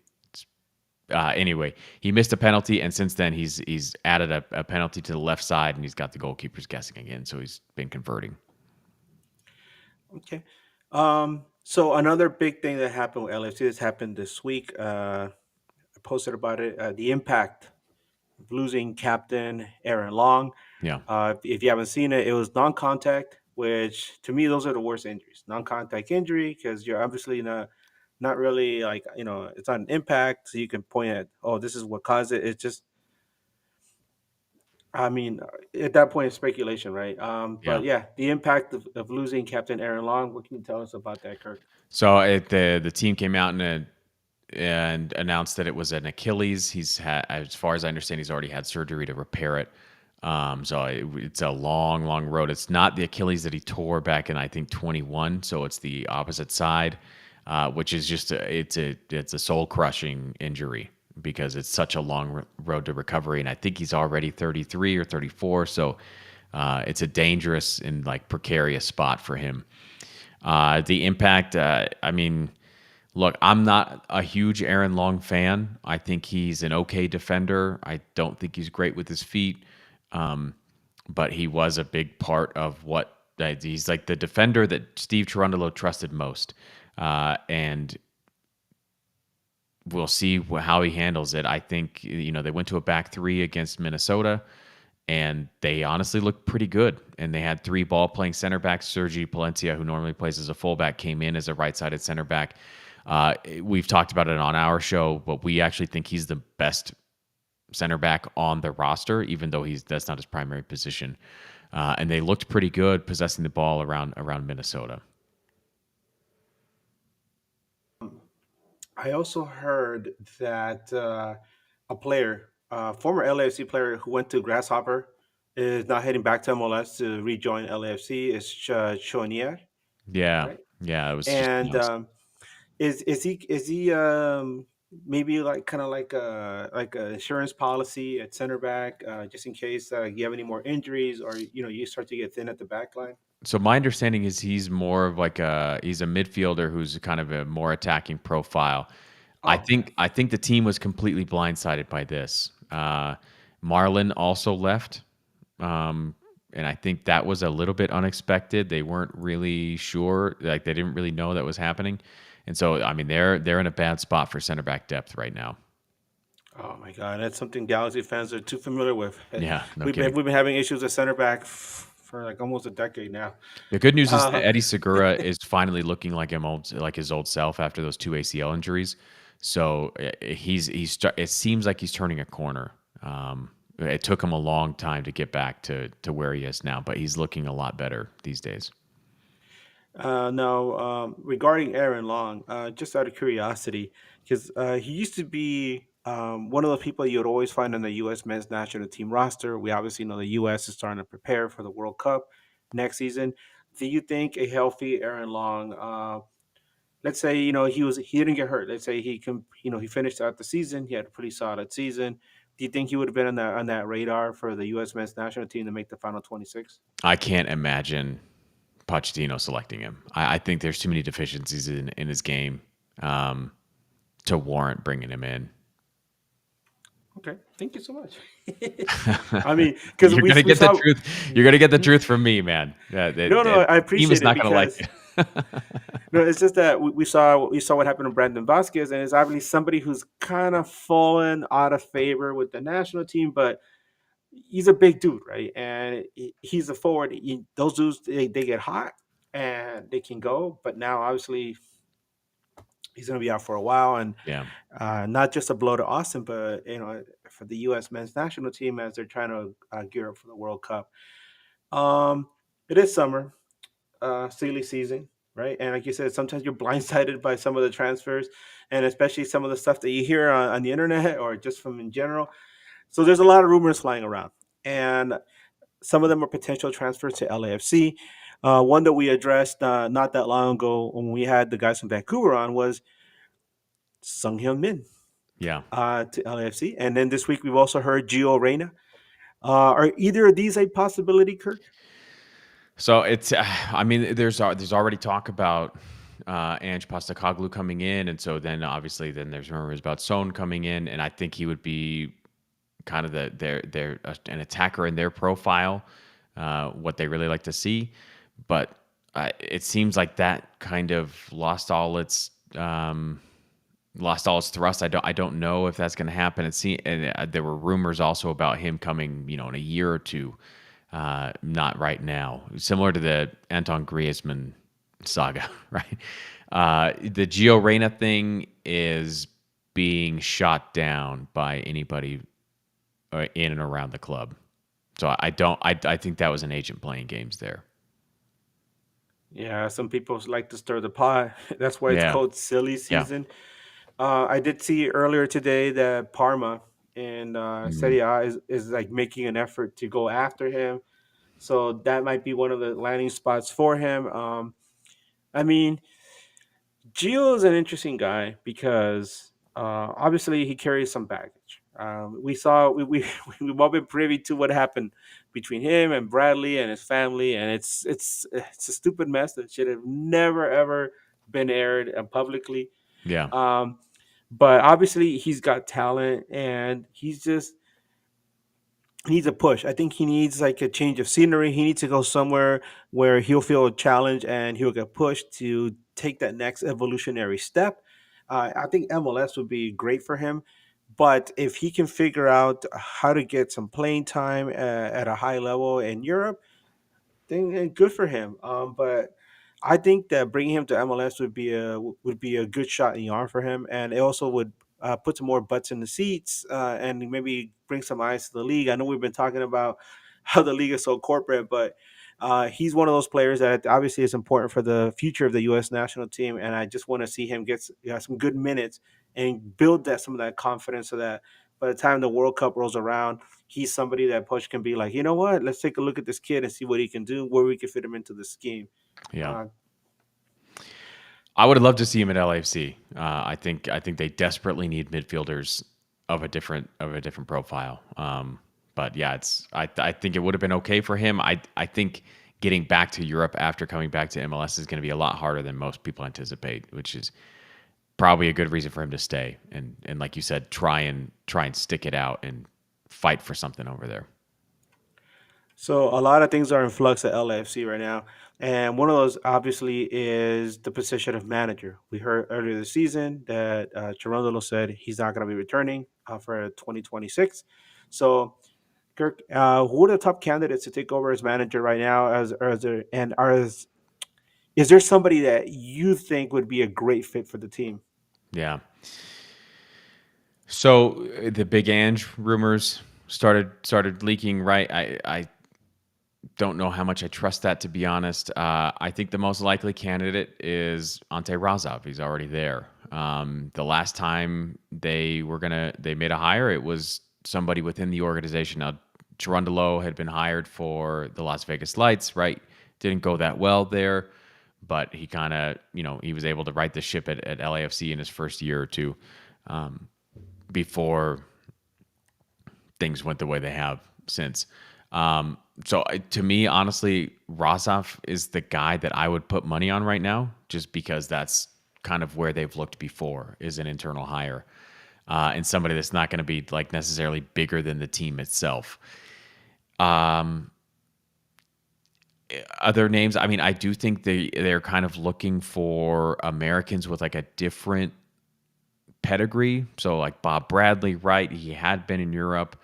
Anyway, he missed a penalty, and since then he's added a penalty to the left side, and he's got the goalkeepers guessing again. So he's been converting. Okay. So another big thing that happened with LFC that's happened this week. I posted about it. The impact of losing captain Aaron Long. Yeah, If you haven't seen it, it was non-contact, which to me those are the worst injuries. Non-contact injury because you're obviously not really like it's not an impact, so you can point at this is what caused it. It's just I mean at that point it's speculation, right? yeah. But yeah, the impact of losing Captain Aaron Long. What can you tell us about that, Kirk? So the team came out and announced that it was an Achilles. He's had, as far as I understand, he's already had surgery to repair it. It's a long, long road. It's not the Achilles that he tore back in I think 21. So it's the opposite side, which is just it's a soul crushing injury because it's such a long road to recovery. And I think he's already 33 or 34. So it's a dangerous and like precarious spot for him. The impact, I mean, look, I'm not a huge Aaron Long fan. I think he's an okay defender. I don't think he's great with his feet, but he was a big part of he's like the defender that Steve Cherundolo trusted most. And we'll see how he handles it. I think, they went to a back three against Minnesota, and they honestly looked pretty good. And they had three ball-playing center backs. Sergi Palencia, who normally plays as a fullback, came in as a right-sided center back. We've talked about it on our show, but we actually think he's the best center back on the roster, even though that's not his primary position. And they looked pretty good possessing the ball around Minnesota. I also heard that a player, former LAFC player who went to Grasshopper, is now heading back to MLS to rejoin LAFC. Is Chonier, Yeah, right? yeah, it was just And announced. is he maybe like kind of like a insurance policy at center back just in case you have any more injuries or you start to get thin at the back line? So my understanding is he's more of he's a midfielder who's kind of a more attacking profile. I Oh, okay. think I think the team was completely blindsided by this. Marlon also left, and I think that was a little bit unexpected. They weren't really sure, like they didn't really know that was happening, and so I mean they're in a bad spot for center back depth right now. Oh my God, that's something Galaxy fans are too familiar with. Yeah, no We've been kidding. we've been having issues at center back for like almost a decade now. The good news is Uh, that Eddie Segura is finally looking like his old self after those two ACL injuries. So it seems like he's turning a corner. It took him a long time to get back to where he is now, but he's looking a lot better these days. Now, regarding Aaron Long, just out of curiosity, because he used to be one of the people you would always find on the U.S. men's national team roster. We obviously know the U.S. is starting to prepare for the World Cup next season. Do you think a healthy Aaron Long, let's say he didn't get hurt, let's say he finished out the season, he had a pretty solid season. Do you think he would have been on that radar for the U.S. men's national team to make the final 26? I can't imagine Pochettino selecting him. I think there's too many deficiencies in his game um, to warrant bringing him in. Okay, thank you so much. I mean, because You're we gonna we get the saw. truth. You're gonna get the truth from me, man. No, The I team is appreciate it not gonna like because it. No, it's just that we saw what happened to Brandon Vasquez, and it's obviously somebody who's kind of fallen out of favor with the national team, but he's a big dude, right? And he's a forward. Those dudes, they get hot and they can go, but now obviously he's going to be out for a while, and Yeah. not just a blow to Austin, but for the U.S. men's national team as they're trying to gear up for the World Cup. Um, it is summer, silly season, right? And like you said, sometimes you're blindsided by some of the transfers, and especially some of the stuff that you hear on the internet or just from in general. So there's a lot of rumors flying around, and some of them are potential transfers to LAFC. One that we addressed not that long ago when we had the guys from Vancouver on was Sung Hyun Min Yeah. to LAFC, and then this week we've also heard Gio Reyna. Are either of these a possibility, Kirk? So it's, I mean, there's already talk about Ange Postacoglu coming in, and so then obviously then there's rumors about Son coming in, and I think he would be kind of an attacker in their profile, what they really like to see, but it seems like that kind of lost all its thrust. I don't know if that's going to happen. There were rumors also about him coming, in a year or two. Not right now. Similar to the Anton Griezmann saga, right? The Gio Reyna thing is being shot down by anybody in and around the club. So I don't. I think that was an agent playing games there. Yeah, some people like to stir the pot. That's why it's Yeah. called silly Yeah. season. I did see earlier today that Parma in Mhm. Serie A is like making an effort to go after him. So that might be one of the landing spots for him. I mean, Gio is an interesting guy because obviously he carries some baggage. We've all been privy to what happened between him and Bradley and his family, and it's a stupid mess that should have never ever been aired publicly. Yeah. Um, but obviously he's got talent, and he needs a push. I think he needs like a change of scenery. He needs to go somewhere where he'll feel a challenge and he'll get pushed to take that next evolutionary step. I think MLS would be great for him. But if he can figure out how to get some playing time at a high level in Europe, then good for him. But I think that bringing him to MLS would be a good shot in the arm for him, and it also would put some more butts in the seats and maybe bring some eyes to the league. I know we've been talking about how the league is so corporate, but he's one of those players that obviously is important for the future of the U.S. national team, and I just want to see him get some good minutes and build some of that confidence so that by the time the World Cup rolls around, he's somebody that Poch can be like, you know what? Let's take a look at this kid and see what he can do, where we can fit him into the scheme. Yeah. Uh, I would love to see him at LAFC. I think they desperately need midfielders of a different profile. But yeah, I think it would have been okay for him. I think getting back to Europe after coming back to MLS is going to be a lot harder than most people anticipate, which is probably a good reason for him to stay and like you said, try and stick it out and fight for something over there. so a lot of things are in flux at LAFC right now, and one of those obviously is the position of manager. We heard earlier this season that Cherundolo said he's not going to be returning for 2026. So, Kirk, who are the top candidates to take over as manager right now? Is there somebody that you think would be a great fit for the team? Yeah. So the Big Ange rumors started leaking, right? I don't know how much I trust that, to be honest. I think the most likely candidate is Ante Razov. He's already there. The last time they made a hire, it was somebody within the organization. Now, Gerondolo had been hired for the Las Vegas Lights, right? Didn't go that well there, but he kind of, he was able to right the ship at LAFC in his first year or two before things went the way they have since. To me, honestly, Razov is the guy that I would put money on right now, just because that's kind of where they've looked before, is an internal hire, and somebody that's not going to be like necessarily bigger than the team itself. Um, other names, I mean, I do think they're kind of looking for Americans with like a different pedigree. So like Bob Bradley, right? He had been in Europe.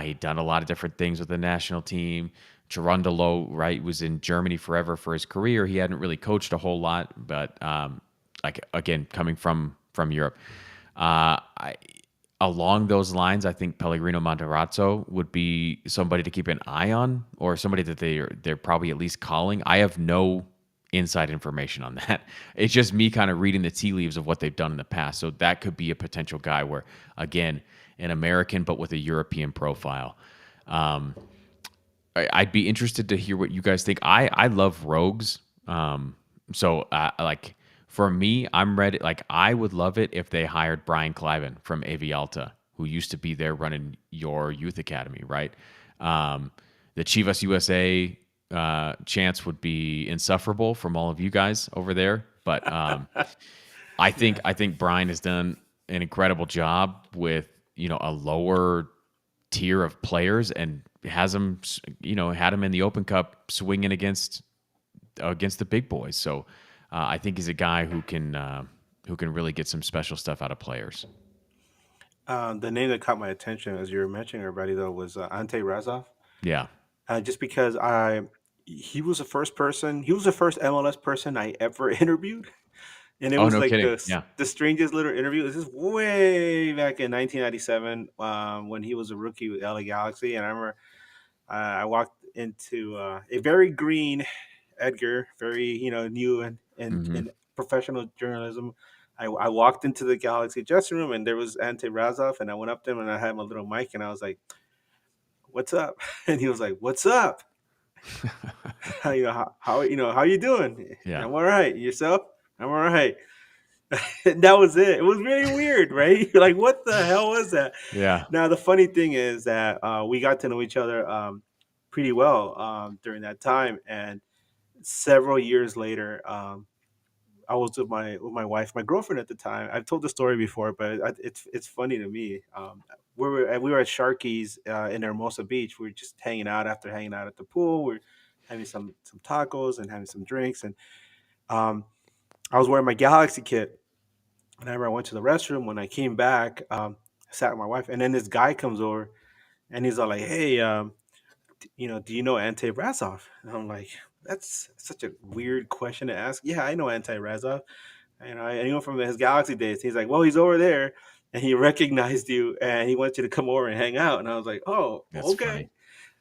He'd done a lot of different things with the national team. Gerundolo, right, was in Germany forever for his career. He hadn't really coached a whole lot, but like again, coming from Europe, I along those lines, I think Pellegrino Matarazzo would be somebody to keep an eye on, or somebody that they're probably at least calling. I have no inside information on that. It's just me kind of reading the tea leaves of what they've done in the past. So that could be a potential guy where, again, an American but with a European profile. Um, I'd be interested to hear what you guys think. I love rogues. Like for me, I'm ready. Like I would love it if they hired Brian Cliven from Avialta, who used to be there running your youth academy, right? The Chivas USA chance would be insufferable from all of you guys over there, but Yeah. I think Brian has done an incredible job with a lower tier of players and has them, had him in the Open Cup swinging against the big boys. So I think he's a guy who can really get some special stuff out of players. The name that caught my attention as you were mentioning everybody though was Ante Razov. Yeah. Just because he was the first MLS person I ever interviewed, and it Oh, was no like kidding. Yeah. the strangest little interview. This is way back in 1997 when he was a rookie with LA Galaxy, and I remember I walked into a very green Edgar, very new Hmm. in professional journalism. I walked into the Galaxy dressing room and there was Ante Razov, and I went up to him and I had my little mic and I was like, "What's up?" And he was like, "What's up? How you doing?" Yeah. "I'm all right. Yourself?" "I'm all right." And that was it. It was very weird, right? Like, what the hell was that? Yeah. Now, the funny thing is that we got to know each other pretty well during that time, and several years later, I was with my wife, my girlfriend at the time. I've told the story before, but it's funny to me. We were at Sharky's in Hermosa Beach. We were just hanging out after hanging out at the pool. We are having some tacos and having some drinks, and um, I was wearing my Galaxy kit. And I remember I went to the restroom. When I came back, I sat with my wife, and then this guy comes over, and he's all like, "Hey, do you know Ante Razov?" And I'm like, "That's such a weird question to ask." "Yeah, I know Ante Razov. I knew him from his Galaxy days." He's like, "Well, he's over there, and he recognized you, and he wants you to come over and hang out." And I was like, "Oh, That's okay." funny.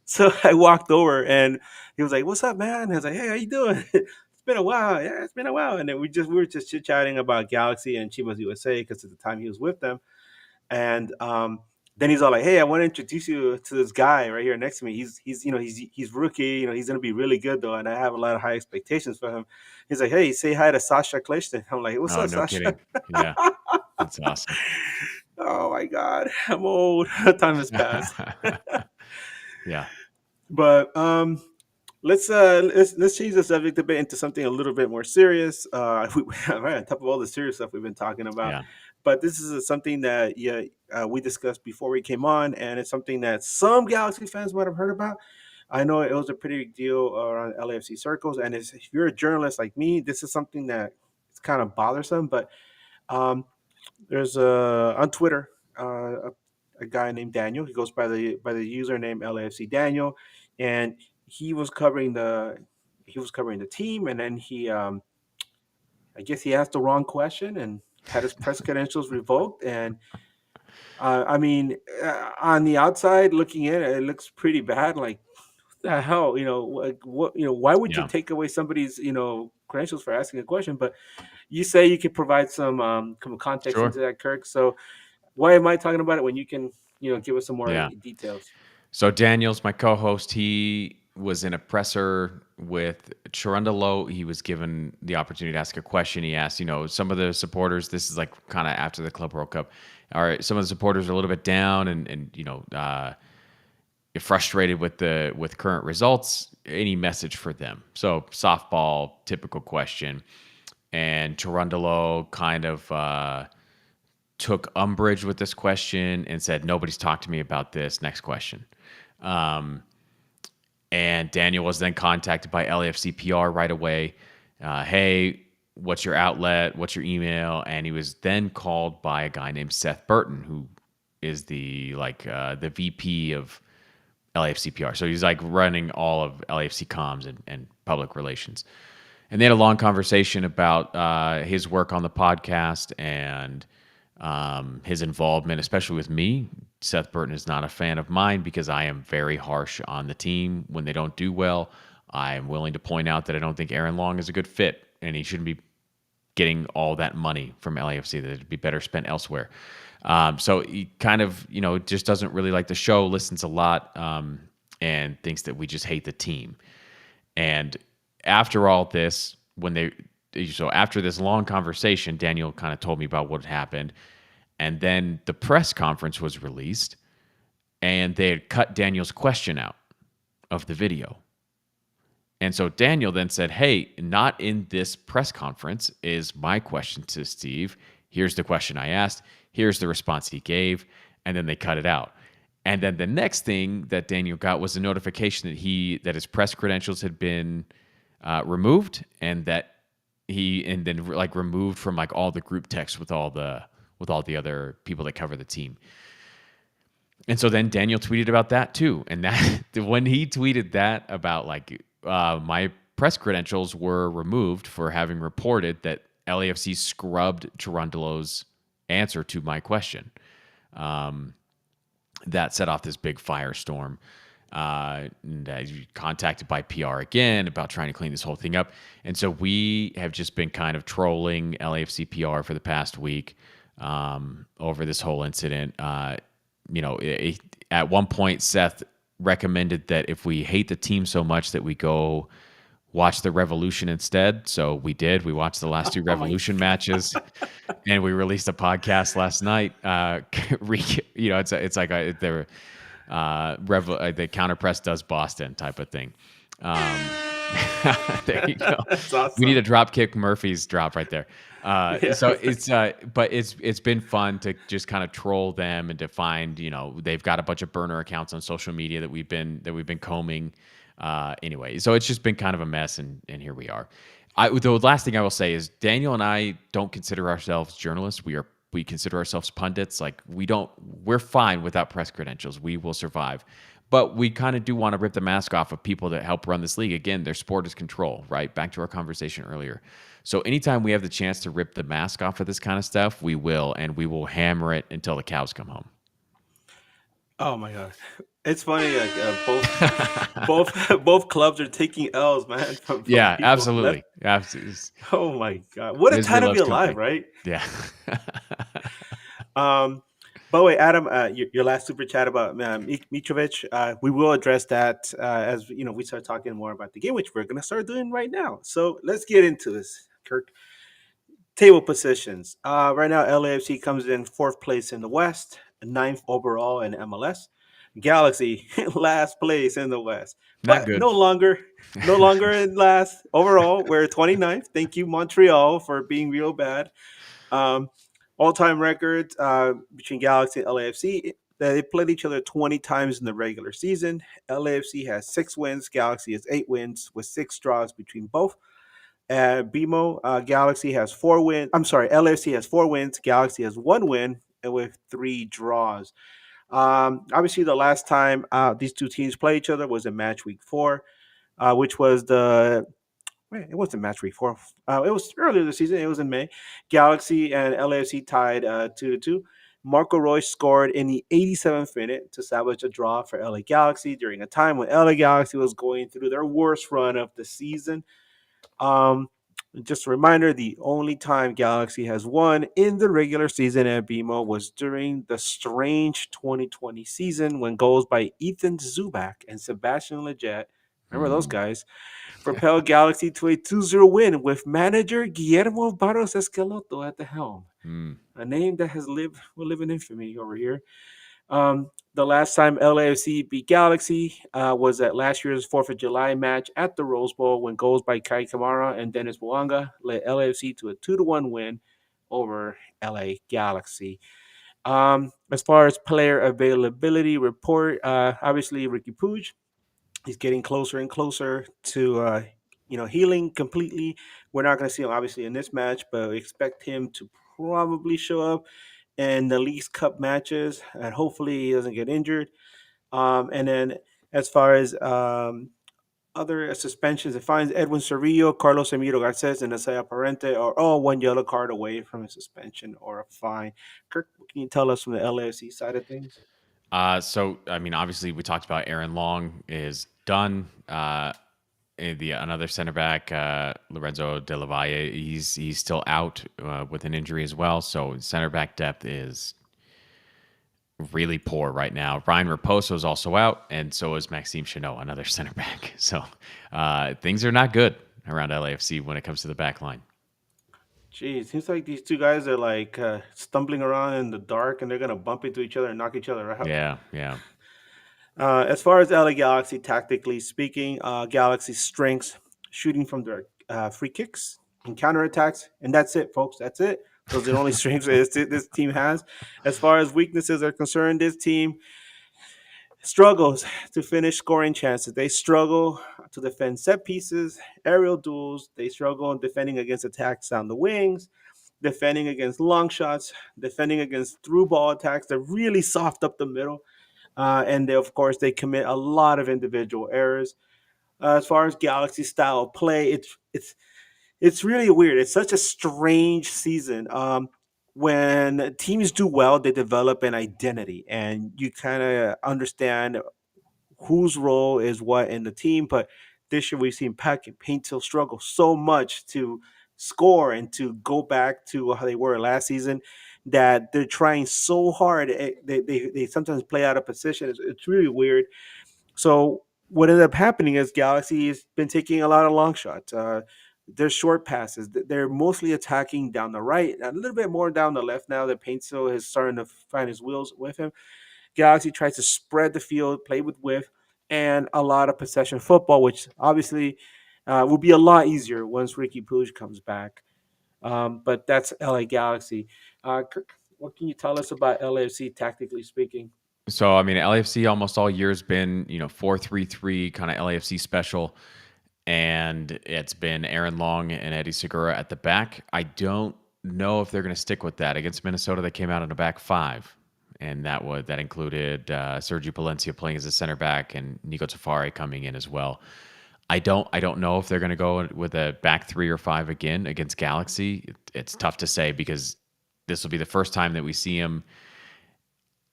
So I walked over, and he was like, "What's up, man?" And I was like, "Hey, how you doing?" "It's been a while." "Yeah, it's been a while." And then we were just chit chatting about Galaxy and Chivas USA because at the time he was with them. And then he's all like, "Hey, I want to introduce you to this guy right here next to me. He's rookie. He's gonna be really good though, and I have a lot of high expectations for him." He's like, "Hey, say hi to Sasha Clifton." I'm like, "What's Oh, up, no Sasha?" kidding. Yeah. That's awesome. Oh my god, I'm old. Time has passed. Yeah. But let's change the subject a bit into something a little bit more serious. Right on top of all the serious stuff we've been talking about, Yeah. but this is something that we discussed before we came on, and it's something that some Galaxy fans might have heard about. I know it was a pretty big deal around LAFC circles, and if you're a journalist like me, this is something that it's kind of bothersome. But um, there's on Twitter a guy named Daniel. He goes by the username LAFC Daniel, and he was covering the he was covering the team, and then I guess he asked the wrong question and had his press credentials revoked. And I mean, on the outside looking in, it looks pretty bad. Like, what the hell, like, what, why would you Yeah. take away somebody's, credentials for asking a question? But you say you could provide some context Sure. into that, Kirk. So why am I talking about it when you can, give us some more Yeah. details? So Daniel's my co-host. He was in a presser with Chirundalo. He was given the opportunity to ask a question. He asked, some of the supporters. This is like kind of after the Club World Cup. All right, some of the supporters are a little bit down and you're frustrated with current results. Any message for them? So softball, typical question. And Chirundalo kind of took umbrage with this question and said, "Nobody's talked to me about this." Next question. Um, And Daniel was then contacted by LAFC PR right away. Hey, what's your outlet? What's your email? And he was then called by a guy named Seth Burton, who is the VP of LAFC PR. So he's like running all of LAFC comms and public relations. And they had a long conversation about his work on the podcast and his involvement, especially with me. Seth Burton is not a fan of mine because I am very harsh on the team when they don't do well. I am willing to point out that I don't think Aaron Long is a good fit and he shouldn't be getting all that money from LAFC, that it'd be better spent elsewhere. So he kind of, just doesn't really like the show, listens a lot, and thinks that we just hate the team. And after all this, after this long conversation, Daniel kind of told me about what happened. And then the press conference was released, and they had cut Daniel's question out of the video. And so Daniel then said, hey, not in this press conference is my question to Steve. Here's the question I asked. Here's the response he gave. And then they cut it out. And then the next thing that Daniel got was a notification that his press credentials had been removed, and then removed from like all the group text with all the other people that cover the team. And so then Daniel tweeted about that too. And that when he tweeted that about my press credentials were removed for having reported that LAFC scrubbed Torondelo's answer to my question. That set off this big firestorm. Contacted by PR again about trying to clean this whole thing up. And so we have just been kind of trolling LAFC PR for the past week over this whole incident. At one point, Seth recommended that if we hate the team so much that we go watch the Revolution instead. So we did. We watched the last two Oh my Revolution matches, and we released a podcast last night. The counter press does Boston type of thing. There you go. That's We need awesome. a drop kick Murphy's drop right there. Yeah. So it's been fun to just kind of troll them and to find, they've got a bunch of burner accounts on social media that we've been combing. Anyway, so it's just been kind of a mess, and here we are. The last thing I will say is Daniel and I don't consider ourselves journalists. We consider ourselves pundits. We're fine without press credentials. We will survive. But we kind of do want to rip the mask off of people that help run this league. Again, their sport is control, right? Back to our conversation earlier. So anytime we have the chance to rip the mask off of this kind of stuff, we will, and we will hammer it until the cows come home. Oh my god, it's funny. Like both clubs are taking L's, man, from Yeah, people left. absolutely. Absolutely. Oh my god, what a Misery time to be loves alive, company. right? Yeah. Um, by the way, Adam, your last super chat about Mitrovic, we will address that as we start talking more about the game, which we're gonna start doing right now. So let's get into this, Kirk. Table positions. Right now, LAFC comes in fourth place in the West, ninth overall in MLS. Galaxy last place in the West, Not but good. no longer in last overall. We're 29th. Thank you, Montreal, for being real bad. Um, All-time records between Galaxy and LAFC. They played each other 20 times in the regular season. LAFC has 6 wins. Galaxy has 8 wins with 6 draws between both. BMO Galaxy has 4 wins. I'm sorry, LAFC has 4 wins. Galaxy has 1 win and with 3 draws. Obviously, the last time these two teams played each other was in match week 4, which was it wasn't match week 4. It was earlier this season. It was in May. Galaxy and LAFC tied 2-2. Marco Royce scored in the 87th minute to salvage a draw for LA Galaxy during a time when LA Galaxy was going through their worst run of the season. Um, just a reminder, the only time Galaxy has won in the regular season at BMO was during the strange 2020 season when goals by Ethan Zubak and Sebastian Leggett, remember those Mm. guys, propelled Galaxy to a 2-0 win with manager Guillermo Barros Escaloto at the helm. Mm. A name that will live in infamy over here. The last time LAFC beat Galaxy was at last year's 4th of July match at the Rose Bowl when goals by Kai Kamara and Dennis Mwanga led LAFC to a 2-1 win over LA Galaxy. As far as player availability report, obviously Ricky Puig He's getting closer and closer to healing completely. We're not going to see him obviously in this match, but we expect him to probably show up in the League's Cup matches, and hopefully he doesn't get injured. And then as far as other suspensions, it finds Edwin Cerrillo, Carlos Emilio Garces, and Isaiah Parente are all one yellow card away from a suspension or a fine. Kirk, what can you tell us from the LAFC side of things? So I mean, obviously, we talked about Aaron Long is done. The another center back, Lorenzo De La Valle, he's still out with an injury as well. So center back depth is really poor right now. Ryan Raposo is also out, and so is Maxime Chanot, another center back. So things are not good around LAFC when it comes to the back line. Geez, seems like these two guys are like stumbling around in the dark, and they're gonna bump into each other and knock each other out. Yeah, yeah. As far as LA Galaxy, tactically speaking, Galaxy's strengths shooting from their free kicks and counterattacks, and that's it, folks. That's it. Those are the only strengths this team has. As far as weaknesses are concerned, this team struggles to finish scoring chances. They struggle to defend set pieces, aerial duels. They struggle in defending against attacks down the wings, defending against long shots, defending against through ball attacks. They're really soft up the middle. And they, of course, they commit a lot of individual errors. As far as Galaxy style of play, it's really weird. It's such a strange season. When teams do well, they develop an identity, and you kind of understand whose role is what in the team. But this year, we've seen Pack and Paintil struggle so much to score and to go back to how they were last season that they're trying so hard. They sometimes play out of position. It's really weird. So what ended up happening is Galaxy has been taking a lot of long shots. Their short passes. They're mostly attacking down the right, a little bit more down the left now that Paintil is starting to find his wheels with him. Galaxy tries to spread the field, play with width, and a lot of possession football, which obviously will be a lot easier once Ricky Puig comes back. But that's LA Galaxy. Kirk, what can you tell us about LAFC tactically speaking? So I mean, LAFC almost all year has been 4-3-3 kind of LAFC special, and it's been Aaron Long and Eddie Segura at the back. I don't know if they're going to stick with that. Against Minnesota, they came out in a back five, and that included Sergio Palencia playing as a center back and Nico Tafari coming in as well. I don't know if they're going to go with a back 3 or 5 again against Galaxy. It's tough to say because this will be the first time that we see him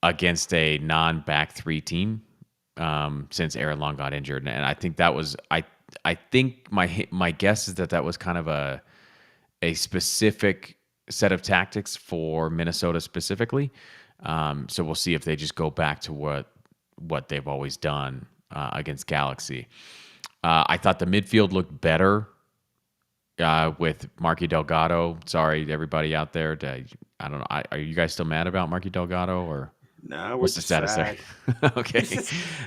against a non-back 3 team since Aaron Long got injured, and I think that was I think my guess is that was kind of a specific set of tactics for Minnesota specifically. So we'll see if they just go back to what they've always done against Galaxy. I thought the midfield looked better with Marky Delgado. Sorry, everybody out there. I don't know. Are you guys still mad about Marky Delgado, or No, we're what's the just status there? sad. Okay.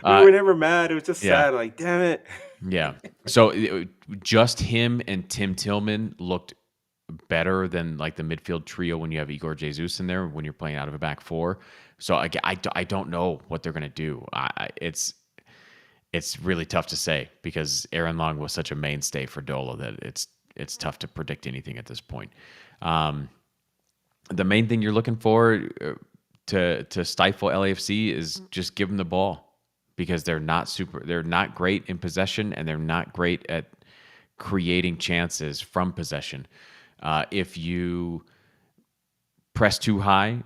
We were never mad. It was just Yeah. sad. Like, damn it. Yeah. So just him and Tim Tillman looked better than like the midfield trio when you have Igor Jesus in there when you're playing out of a back four. So I don't know what they're going to do. It's really tough to say because Aaron Long was such a mainstay for Dola that it's tough to predict anything at this point. The main thing you're looking for to stifle LAFC is just give them the ball because they're not great in possession and they're not great at creating chances from possession. If you press too high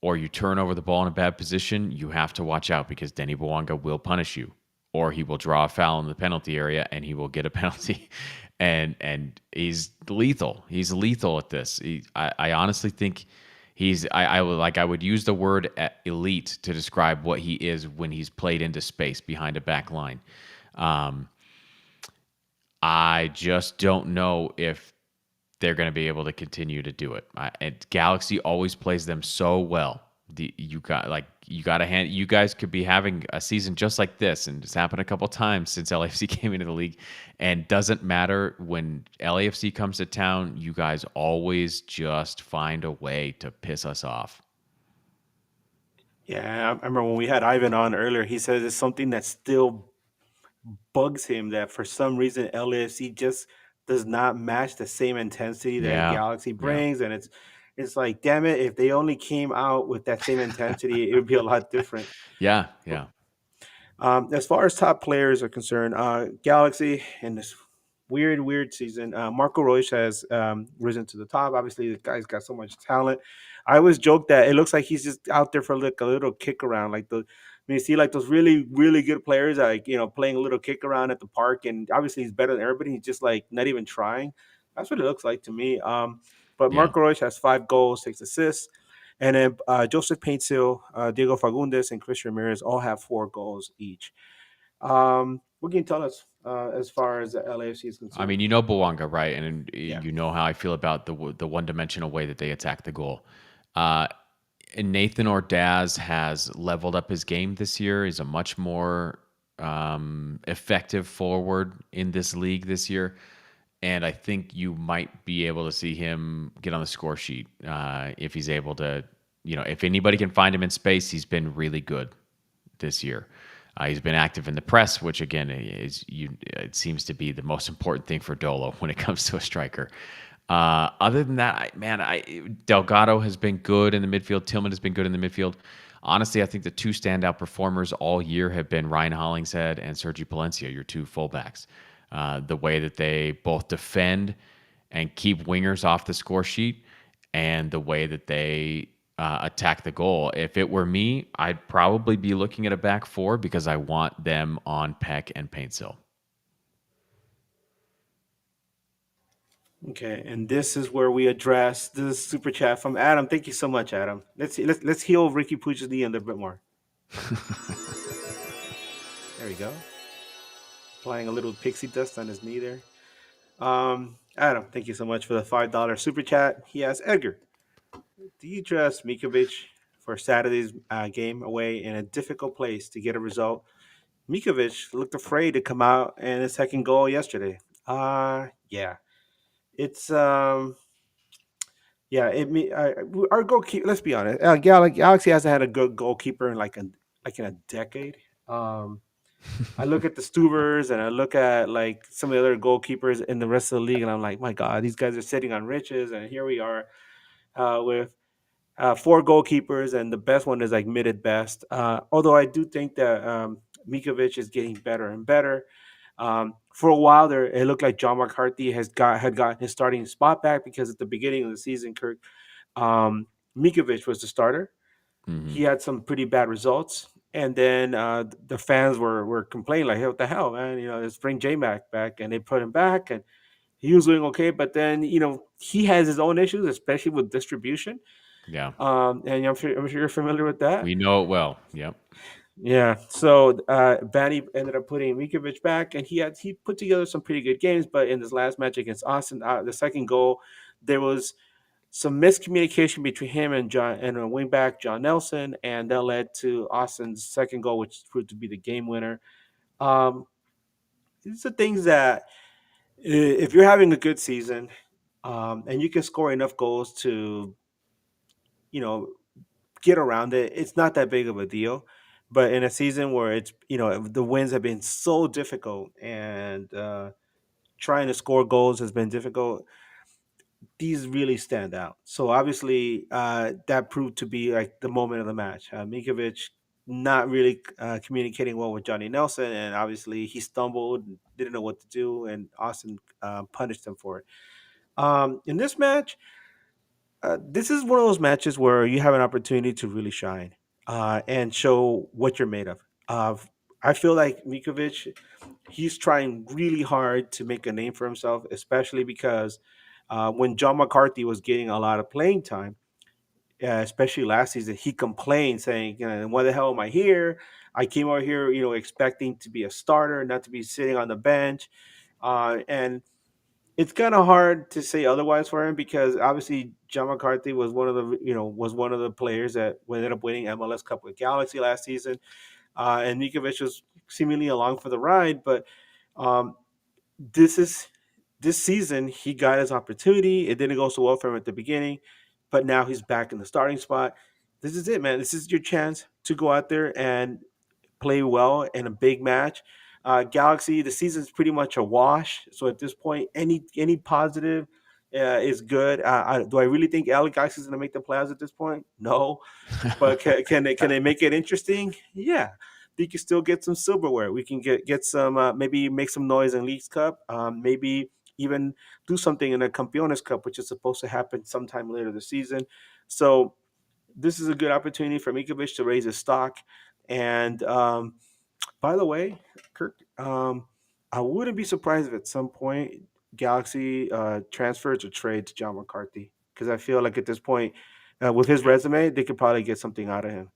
or you turn over the ball in a bad position, you have to watch out because Denny Bwanga will punish you, or he will draw a foul in the penalty area and he will get a penalty. and he's lethal. He's lethal at this. I honestly think I would use the word elite to describe what he is when he's played into space behind a back line. I just don't know if they're going to be able to continue to do it. And Galaxy always plays them so well. You guys could be having a season just like this, and it's happened a couple times since LAFC came into the league. And doesn't matter when LAFC comes to town, you guys always just find a way to piss us off. Yeah, I remember when we had Ivan on earlier, he says it's something that still bugs him that for some reason LAFC just does not match the same intensity that Yeah. Galaxy Yeah. brings, and it's like, damn it, if they only came out with that same intensity, it would be a lot different. Yeah. Yeah. As far as top players are concerned, Galaxy in this weird season, Marco Royce has risen to the top. Obviously, the guy's got so much talent. I always joke that it looks like he's just out there for like a little kick around, like the. I mean, you see, like those really good players, like playing a little kick around at the park, and obviously he's better than everybody. He's just like not even trying. That's what it looks like to me. But Yeah. Marco Royce has 5 goals, 6 assists. And then Joseph Paintsil, Diego Fagundes, and Chris Ramirez all have 4 goals each. What can you tell us as far as the LAFC is I concerned? mean, you know Bawanga, right? And Yeah. you know how I feel about the one dimensional way that they attack the goal. Uh, and Nathan Ordaz has leveled up his game this year. He's a much more effective forward in this league this year. And I think you might be able to see him get on the score sheet if he's able to, if anybody can find him in space, he's been really good this year. He's been active in the press, which again it seems to be the most important thing for Dolo when it comes to a striker. Other than that, Delgado has been good in the midfield. Tillman has been good in the midfield. Honestly, I think the two standout performers all year have been Ryan Hollingshead and Sergi Palencia, your two fullbacks. The way that they both defend and keep wingers off the score sheet, and the way that they attack the goal. If it were me, I'd probably be looking at a back four because I want them on Peck and Paintsil. Okay, and this is where we address this super chat from Adam. Thank you so much, Adam. Let's heal Ricky Puig's knee a little bit more. There we go. Applying a little pixie dust on his knee there. Adam, thank you so much for the $5 super chat. He asks, Edgar, do you trust Mikovic for Saturday's game away in a difficult place to get a result? Mikovic looked afraid to come out and his second goal yesterday. Yeah, it's yeah. Our goalkeeper. Let's be honest. Galaxy hasn't had a good goalkeeper in like in a decade. Um, I look at the Stuvers and I look at like some of the other goalkeepers in the rest of the league, and I'm like, my God, these guys are sitting on riches, and here we are with 4 goalkeepers, and the best one is like mid at best. Although I do think that Mikovic is getting better and better. For a while there, it looked like John McCarthy had gotten his starting spot back because at the beginning of the season, Kirk um, Mikovic was the starter. Mm-hmm. He had some pretty bad results, and then the fans were complaining like, "Hey, what the hell, man? Let's bring J Mac back," and they put him back, and he was doing okay. But then he has his own issues, especially with distribution. Yeah, And I'm sure you're familiar with that. we know it well. Yep. Yeah. So Banny ended up putting Mikovic back, and he put together some pretty good games. But in this last match against Austin, the second goal, there was some miscommunication between him and John and a wingback John Nelson, and that led to Austin's second goal, which proved to be the game winner. Um, these are things that if you're having a good season, and you can score enough goals to you know get around it, it's not that big of a deal. But in a season where it's the wins have been so difficult and trying to score goals has been difficult, these really stand out. So obviously, that proved to be like the moment of the match. Mikovic not really communicating well with Johnny Nelson, and obviously he stumbled, didn't know what to do, and Austin punished him for it. In this match, this is one of those matches where you have an opportunity to really shine and show what you're made of. Uh, I feel like Mikovic, he's trying really hard to make a name for himself, especially because when John McCarthy was getting a lot of playing time, especially last season, he complained saying, "Why the hell am I here? I came out here, expecting to be a starter, not to be sitting on the bench." And it's kind of hard to say otherwise for him because obviously John McCarthy was one of the players that ended up winning MLS Cup with Galaxy last season, and Nikovic was seemingly along for the ride. But um, this is this season he got his opportunity. It didn't go so well for him at the beginning, but now he's back in the starting spot. This is it, man. This is your chance to go out there and play well in a big match. Galaxy, the season's pretty much a wash. So at this point, any positive is good. Do I really think LA Galaxy is going to make the playoffs at this point? No, but can they make it interesting? Yeah, we can still get some silverware. We can get some maybe make some noise in Leagues Cup. Maybe even do something in the Campeones Cup, which is supposed to happen sometime later this season. So this is a good opportunity for Mikovic to raise his stock. And by the way, Kirk, I wouldn't be surprised if at some point Galaxy transfers or trades John McCarthy because I feel like at this point, with his resume, they could probably get something out of him.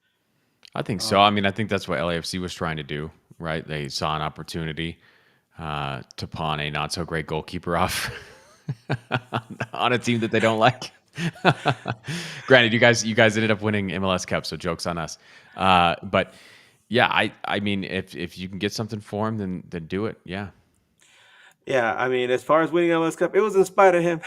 I think so. Um, I mean, I think that's what LAFC was trying to do, right? They saw an opportunity to pawn a not so great goalkeeper off on a team that they don't like. Granted, you guys ended up winning MLS Cup, so jokes on us. But yeah, I mean, if you can get something for him, then do it. Yeah. yeah, I mean, as far as winning MLS Cup, it was in spite of him.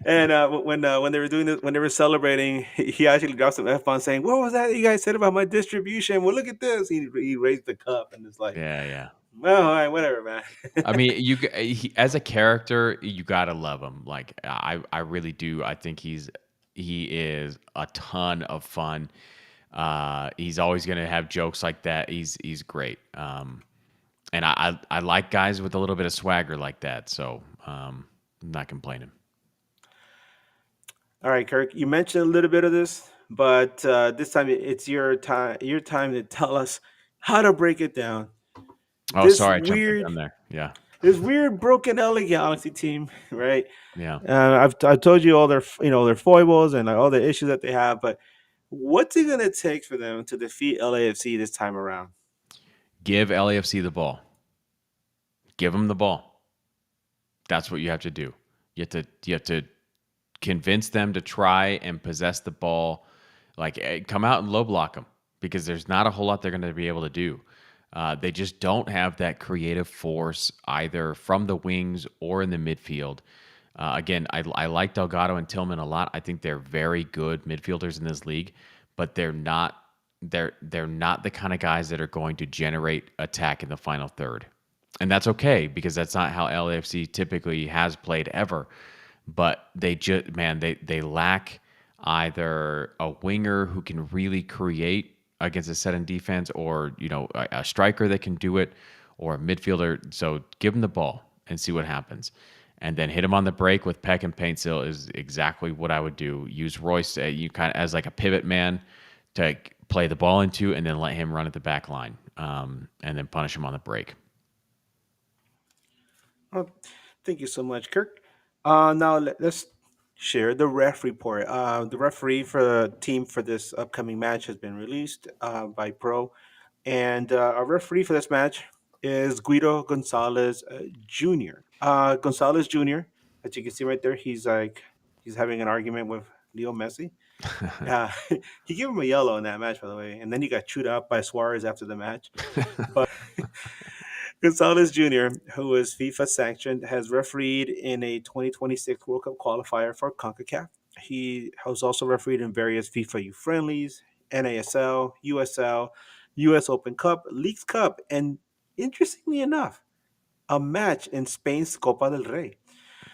And when they were doing this, when they were celebrating, he actually dropped some f bomb saying, "What was that you guys said about my distribution? Well, look at this." He raised the cup and it's like, Yeah, yeah. well, all right, whatever, man. I mean, as a character, you gotta love him. Like I really do. I think he is a ton of fun. He's always gonna have jokes like that. He's great. And I like guys with a little bit of swagger like that. So I'm not complaining. All right, Kirk, you mentioned a little bit of this, but this time it's your time to tell us how to break it down. Oh, This sorry, I jumped the weird, gun there. Yeah, this weird broken LA Galaxy team, right? yeah. I've told you all their their foibles and like, all the issues that they have, but what's it gonna take for them to defeat LAFC this time around? Give LAFC the ball. Give them the ball. That's what you have to do. You have to convince them to try and possess the ball. Like come out and low block them because there's not a whole lot they're going to be able to do. They just don't have that creative force either from the wings or in the midfield. Again, I like Delgado and Tillman a lot. I think they're very good midfielders in this league, but they're not the kind of guys that are going to generate attack in the final third. And that's okay because that's not how LAFC typically has played ever. But they just they lack either a winger who can really create against a set in defense, or a striker that can do it, or a midfielder. So give them the ball and see what happens, and then hit him on the break with Peck and Paintsil is exactly what I would do. Use Royce you kind of as like a pivot man to play the ball into, and then let him run at the back line, and then punish him on the break. Well, thank you so much, Kirk. Now let's share the ref report. The referee for the team for this upcoming match has been released by Pro, and our referee for this match is Guido Gonzalez Jr. Gonzalez Jr. As you can see right there, he's having an argument with Leo Messi. Uh, he gave him a yellow in that match, by the way, and then he got chewed out by Suarez after the match. But Gonzalez Jr., who is FIFA sanctioned, has refereed in a 2026 World Cup qualifier for CONCACAF. He has also refereed in various FIFA U friendlies, NASL, USL, US Open Cup, Leagues Cup, and interestingly enough, a match in Spain's Copa del Rey.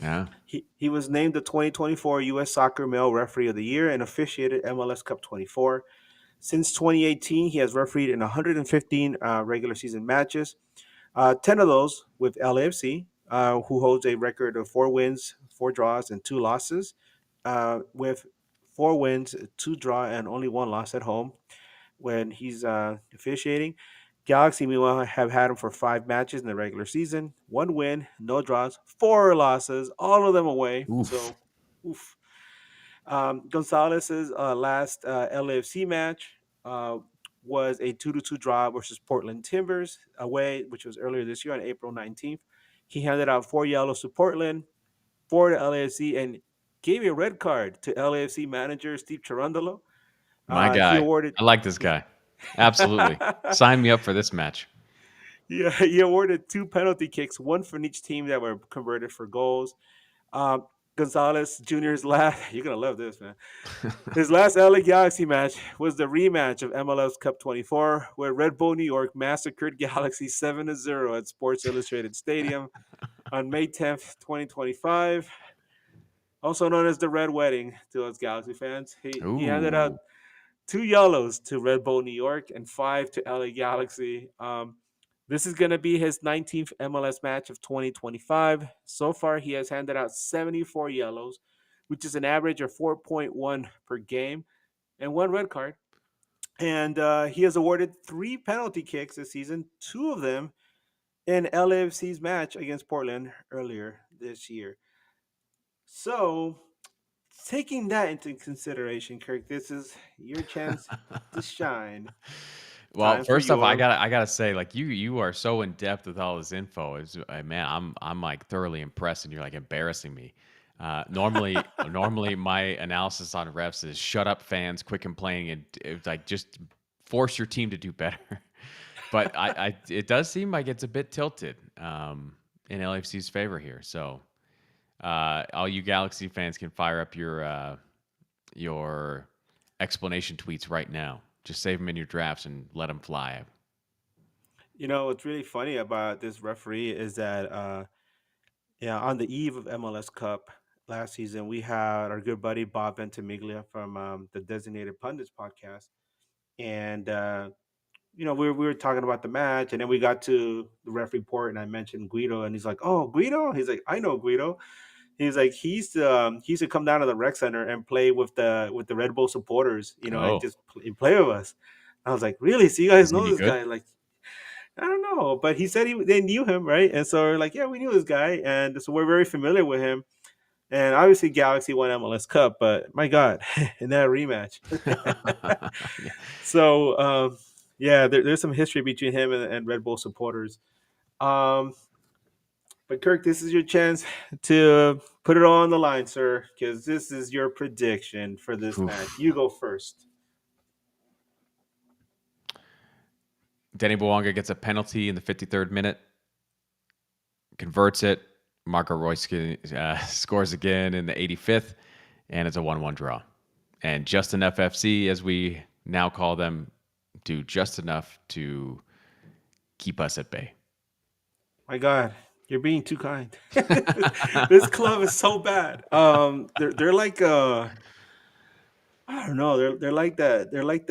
Yeah. He was named the 2024 US Soccer Male Referee of the Year and officiated MLS Cup 24. Since 2018, he has refereed in 115 regular season matches, 10 of those with LAFC, who holds a record of 4 wins, 4 draws, and 2 losses, with 4 wins, 2 draw, and only 1 loss at home when he's officiating. Galaxy, meanwhile, have had him for 5 matches in the regular season, 1 win, no draws, 4 losses, all of them away. Oof. So, oof. Gonzalez's last LAFC match was a 2-2 draw versus Portland Timbers away, which was earlier this year on April 19th. He handed out 4 yellows to Portland, 4 to LAFC, and gave a red card to LAFC manager Steve Cherundolo. My He guy. awarded I like this guy. Absolutely. Sign me up for this match. yeah, he awarded 2 penalty kicks, one from each team that were converted for goals. Um, Gonzalez Jr.'s last. You're gonna love this, man. His last LA Galaxy match was the rematch of MLS Cup 24, where Red Bull New York massacred Galaxy 7-0 at Sports Illustrated Stadium on May 10th, 2025, also known as the Red Wedding to us Galaxy fans. He handed out Ooh. two yellows to Red Bull New York and five to LA Galaxy. This is going to be his 19th MLS match of 2025. So far, he has handed out 74 yellows, which is an average of 4.1 per game, and one red card. And he has awarded three penalty kicks this season, two of them in LAFC's match against Portland earlier this year. So, taking that into consideration, Kirk, this is your chance to shine. Well, Time for first off, I your gotta say, like you are so in depth with all this info. Man, I'm like thoroughly impressed, and you're like embarrassing me. Normally my analysis on refs is shut up, fans, quit complaining, and it's like just force your team to do better. But it does seem like it's a bit tilted in LAFC's favor here. So all you Galaxy fans can fire up your explanation tweets right now. Just save them in your drafts and let them fly. what's really funny about this referee is that, yeah, on the eve of MLS Cup last season, we had our good buddy Bob Ventimiglia from the Designated Pundits podcast, and we were talking about the match, and then we got to the ref report, and I mentioned Guido, and he's like, "Oh, Guido?" He's like, "I know Guido." He's like, he used to come down to the rec center and play with the Red Bull supporters, and Oh, just play with us. I was like, "Really? So you is guys he know any this good? guy?" Like, I don't know, but he said they knew him, right? And so we're like, "Yeah, we knew this guy," and so we're very familiar with him. And obviously, Galaxy won MLS Cup, but my God, in that rematch. Yeah. So yeah, there's some history between him and Red Bull supporters. Um, but Kirk, this is your chance to put it all on the line, sir, because this is your prediction for this match. Oof. You go first. Denny Bouanga gets a penalty in the 53rd minute, converts it. Marco Royce scores again in the 85th, and it's a 1-1 draw. And just enough FC, as we now call them, do just enough to keep us at bay. My God, you're being too kind. This club is so bad. They're like I don't know. They're like that. They're like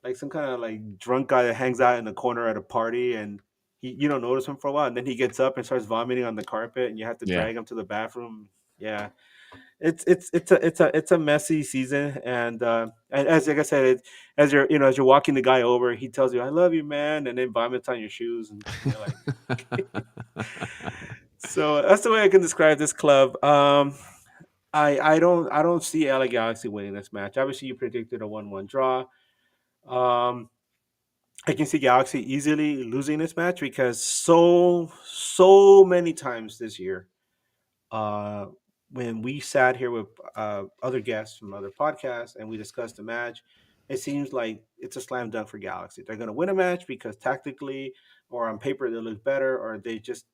like some kind of like drunk guy that hangs out in the corner at a party, and you don't notice him for a while, and then he gets up and starts vomiting on the carpet, and you have to Yeah. drag him to the bathroom. Yeah, it's a messy season, and as like I said, as you're walking the guy over, he tells you "I love you, man," and then vomits on your shoes, and you're like, so that's the way I can describe this club. I don't see LA Galaxy winning this match. Obviously, you predicted a 1-1 draw. Um, I can see Galaxy easily losing this match because so many times this year, uh, when we sat here with other guests from other podcasts and we discussed the match, it seems like it's a slam dunk for Galaxy. They're going to win a match because tactically or on paper they look better, or they just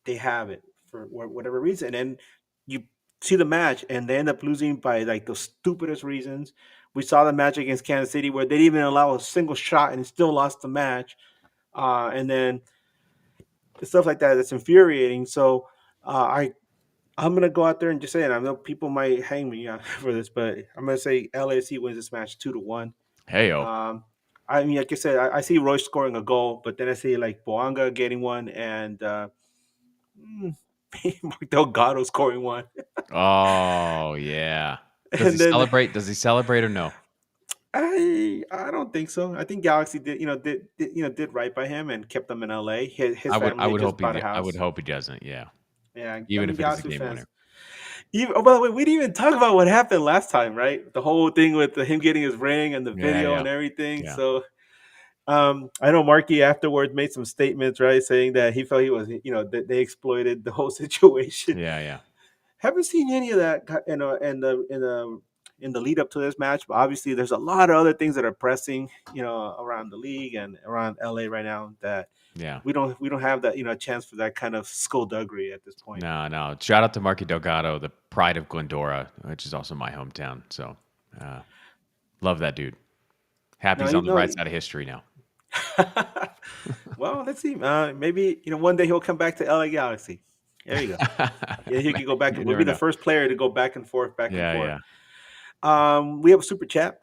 they have it for whatever reason. And you see the match and they end up losing by like the stupidest reasons. We saw the match against Kansas City where they didn't even allow a single shot and still lost the match. And then stuff like that that's infuriating. So I'm gonna go out there and just say it. I know people might hang me for this, but I'm gonna say LAC wins this match 2-1. Heyo. Um, I mean, like I said, I see Royce scoring a goal, but then I see like Boanga getting one and mm, Mark Delgado scoring one, Oh, yeah. Does he and then celebrate? Does he celebrate or no? I don't think so. I think Galaxy did right by him and kept him in LA. His I family would just hope bought a I would house. hope he doesn't. Yeah. Yeah, I Even mean if it is a Galaxy game winner. fans. Even, oh, by the way, we didn't even talk about what happened last time, right? The whole thing with him getting his ring and the Yeah, video yeah. and everything. Yeah. So I know Markey afterwards made some statements, right, saying that he felt he was, that they exploited the whole situation. Yeah, yeah. Haven't seen any of that in in the lead up to this match. But obviously, there's a lot of other things that are pressing, around the league and around LA right now that Yeah. we don't have that chance for that kind of skullduggery at this point. No, no. Shout out to Marky Delgado, the pride of Glendora, which is also my hometown. So, uh, love that dude. Happy No, he's on the right side of history now. well, let's see. Maybe one day he'll come back to LA Galaxy. There you go. Yeah, he could go back. You We'll be never the know. first player to go back and forth, back and Yeah, forth. yeah. We have a super chat.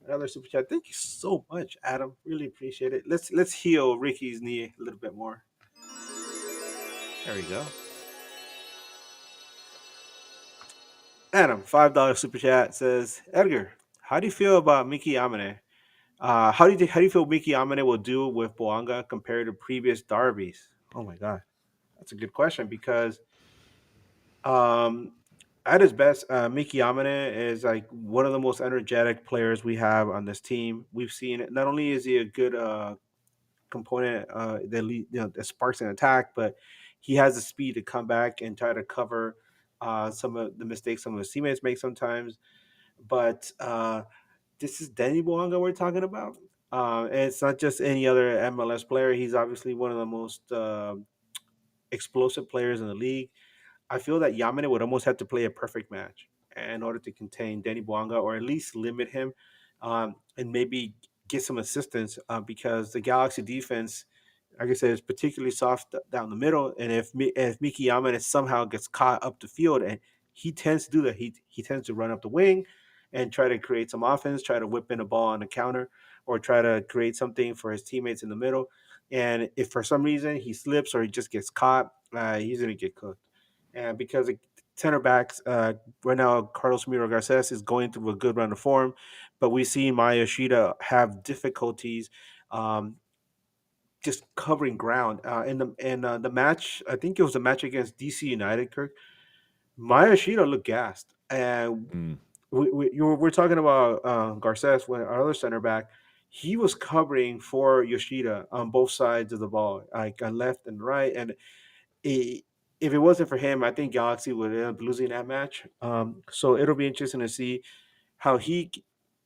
Another super chat. Thank you so much, Adam. Really appreciate it. Let's heal Ricky's knee a little bit more. There we go. Adam, $5 super chat says, Edgar, how do you feel about Miki Amane? How do you feel Miki Amane will do with Boanga compared to previous derbies? Oh my god, that's a good question because um, at his best, Miki Amane is like one of the most energetic players we have on this team. We've seen it. Not only is he a good component that sparks an attack, but he has the speed to come back and try to cover some of the mistakes some of his teammates make sometimes. But this is Danny Boanga we're talking about. And it's not just any other MLS player. He's obviously one of the most explosive players in the league. I feel that Yamane would almost have to play a perfect match in order to contain Danny Boanga or at least limit him, and maybe get some assistance because the Galaxy defense, like I said, is particularly soft down the middle. And if Miki Yamane somehow gets caught up the field, and he tends to do that, he tends to run up the wing and try to create some offense, try to whip in a ball on the counter, or try to create something for his teammates in the middle. And if for some reason he slips or he just gets caught, he's going to get cooked. And because the center backs right now, Carlos Miro Garces is going through a good run of form, but we see Maya Yoshida have difficulties um, just covering ground in the match. I think it was a match against DC United. Kirk Maya Yoshida looked gassed, and Mm, we're talking about Garces, when our other center back. He was covering for Yoshida on both sides of the ball, like on left and right, and i- if it wasn't for him, I think Galaxy would end up losing that match. So it'll be interesting to see how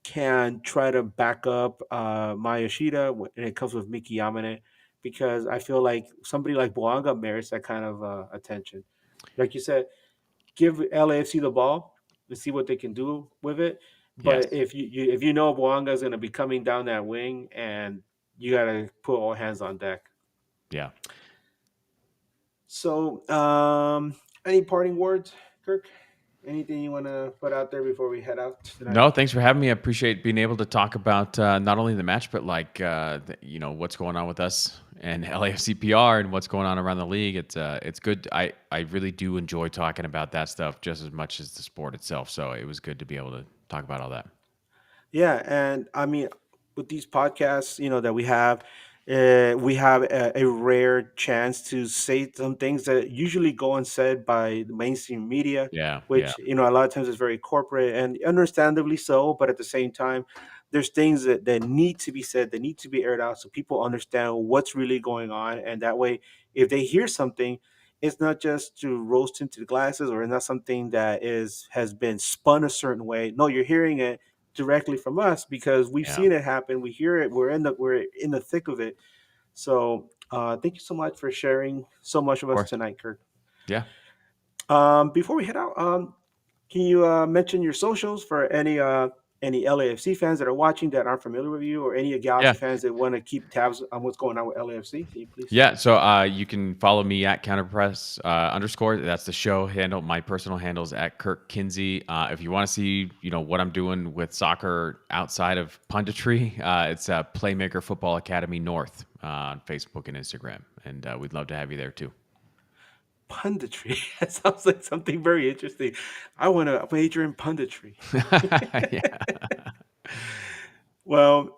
can try to back up Mayashida when it comes with Miki Yamane, because I feel like somebody like Boanga merits that kind of attention. Like you said, give LAFC the ball and see what they can do with it. But yes. if you know Boanga is going to be coming down that wing, and you got to put all hands on deck. Yeah. So, any parting words, Kirk? Anything you want to put out there before we head out tonight? No, thanks for having me. I appreciate being able to talk about not only the match, but like what's going on with us and LAFCPR and what's going on around the league. It's good. I really do enjoy talking about that stuff just as much as the sport itself. So it was good to be able to talk about all that. Yeah, and I mean, with these podcasts, that we have a rare chance to say some things that usually go unsaid by the mainstream media, Yeah, yeah, which a lot of times is very corporate and understandably so. But at the same time, there's things that need to be said, that need to be aired out, so people understand what's really going on, and that way, if they hear something. It's not just to roast into the glasses, or it's not something that has been spun a certain way. No, you're hearing it directly from us because we've yeah. seen it happen. We hear it. We're in the thick of it. So thank you so much for sharing so much of Of us course. tonight, Kirk. Yeah. Before we head out, can you mention your socials for any LAFC fans that are watching that aren't familiar with you, or any Yeah. Galaxy fans that want to keep tabs on what's going on with LAFC? Can you please? Yeah, so you can follow me at counterpress underscore. That's the show handle. My personal handle is at Kirk Kinsey. If you want to see, what I'm doing with soccer outside of punditry, it's Playmaker Football Academy North on Facebook and Instagram, and we'd love to have you there too. Punditry. That sounds like something very interesting. I want to major in punditry. Yeah, Well,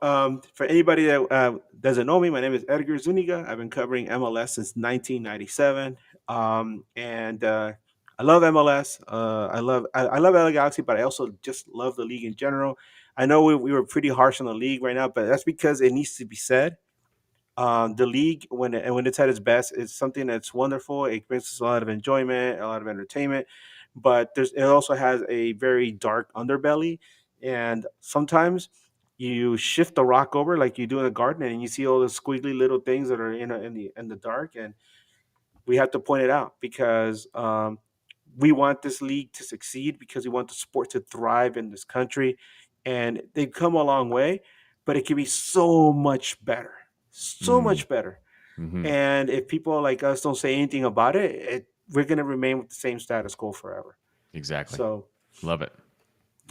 for anybody that doesn't know me, my name is Edgar Zuniga. I've been covering MLS since 1997, and I love MLS. I love LA Galaxy, but I also just love the league in general. I know we were pretty harsh on the league right now, but that's because it needs to be said. The league, when it's at its best, is something that's wonderful. It brings us a lot of enjoyment, a lot of entertainment, but it also has a very dark underbelly, and sometimes you shift the rock over like you do in the garden, and you see all the squiggly little things that are in the dark, and we have to point it out because we want this league to succeed because we want the sport to thrive in this country, and they've come a long way, but it can be so Mm, much better. hmm. And if people like us don't say anything about we're going to remain with the same status quo forever. Exactly. So Love it.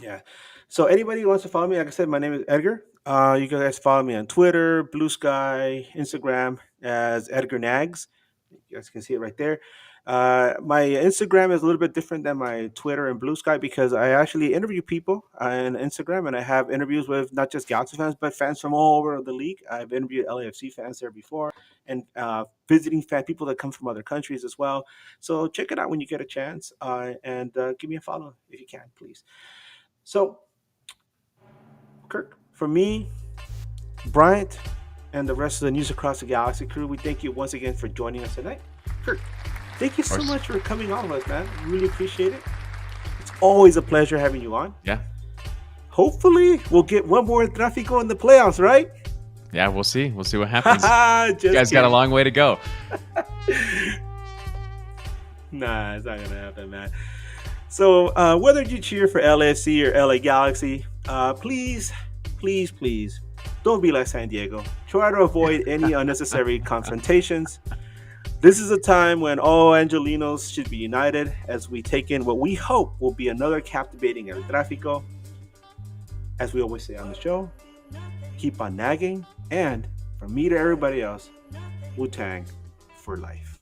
yeah. So anybody who wants to follow me, like I said, my name is Edgar. You guys follow me on Twitter, Blue Sky, Instagram as Edgar Nags. You guys can see it right there. My Instagram is a little bit different than my Twitter and Blue Sky because I actually interview people on Instagram, and I have interviews with not just Galaxy fans but fans from all over the league. I've interviewed LAFC fans there before, and visiting fan people that come from other countries as well. So check it out when you get a chance, and give me a follow if you can, please. So, Kirk, for me, Bryant, and the rest of the News Across the Galaxy crew, we thank you once again for joining us tonight. Kirk, thank you Of so course. much for coming on with us, man. Really appreciate it. It's always a pleasure having you on. Yeah. Hopefully, we'll get one more Trafico in the playoffs, right? Yeah. We'll see. We'll see what happens. You Just guys got a kidding. long way to go. Nah, it's not going to happen, man. So, whether you cheer for LSC or LA Galaxy, please, don't be like San Diego. Try to avoid any unnecessary confrontations. This is a time when all Angelinos should be united as we take in what we hope will be another captivating El Tráfico. As we always say on the show, keep on nagging, and from me to everybody else, Wu Tang for life.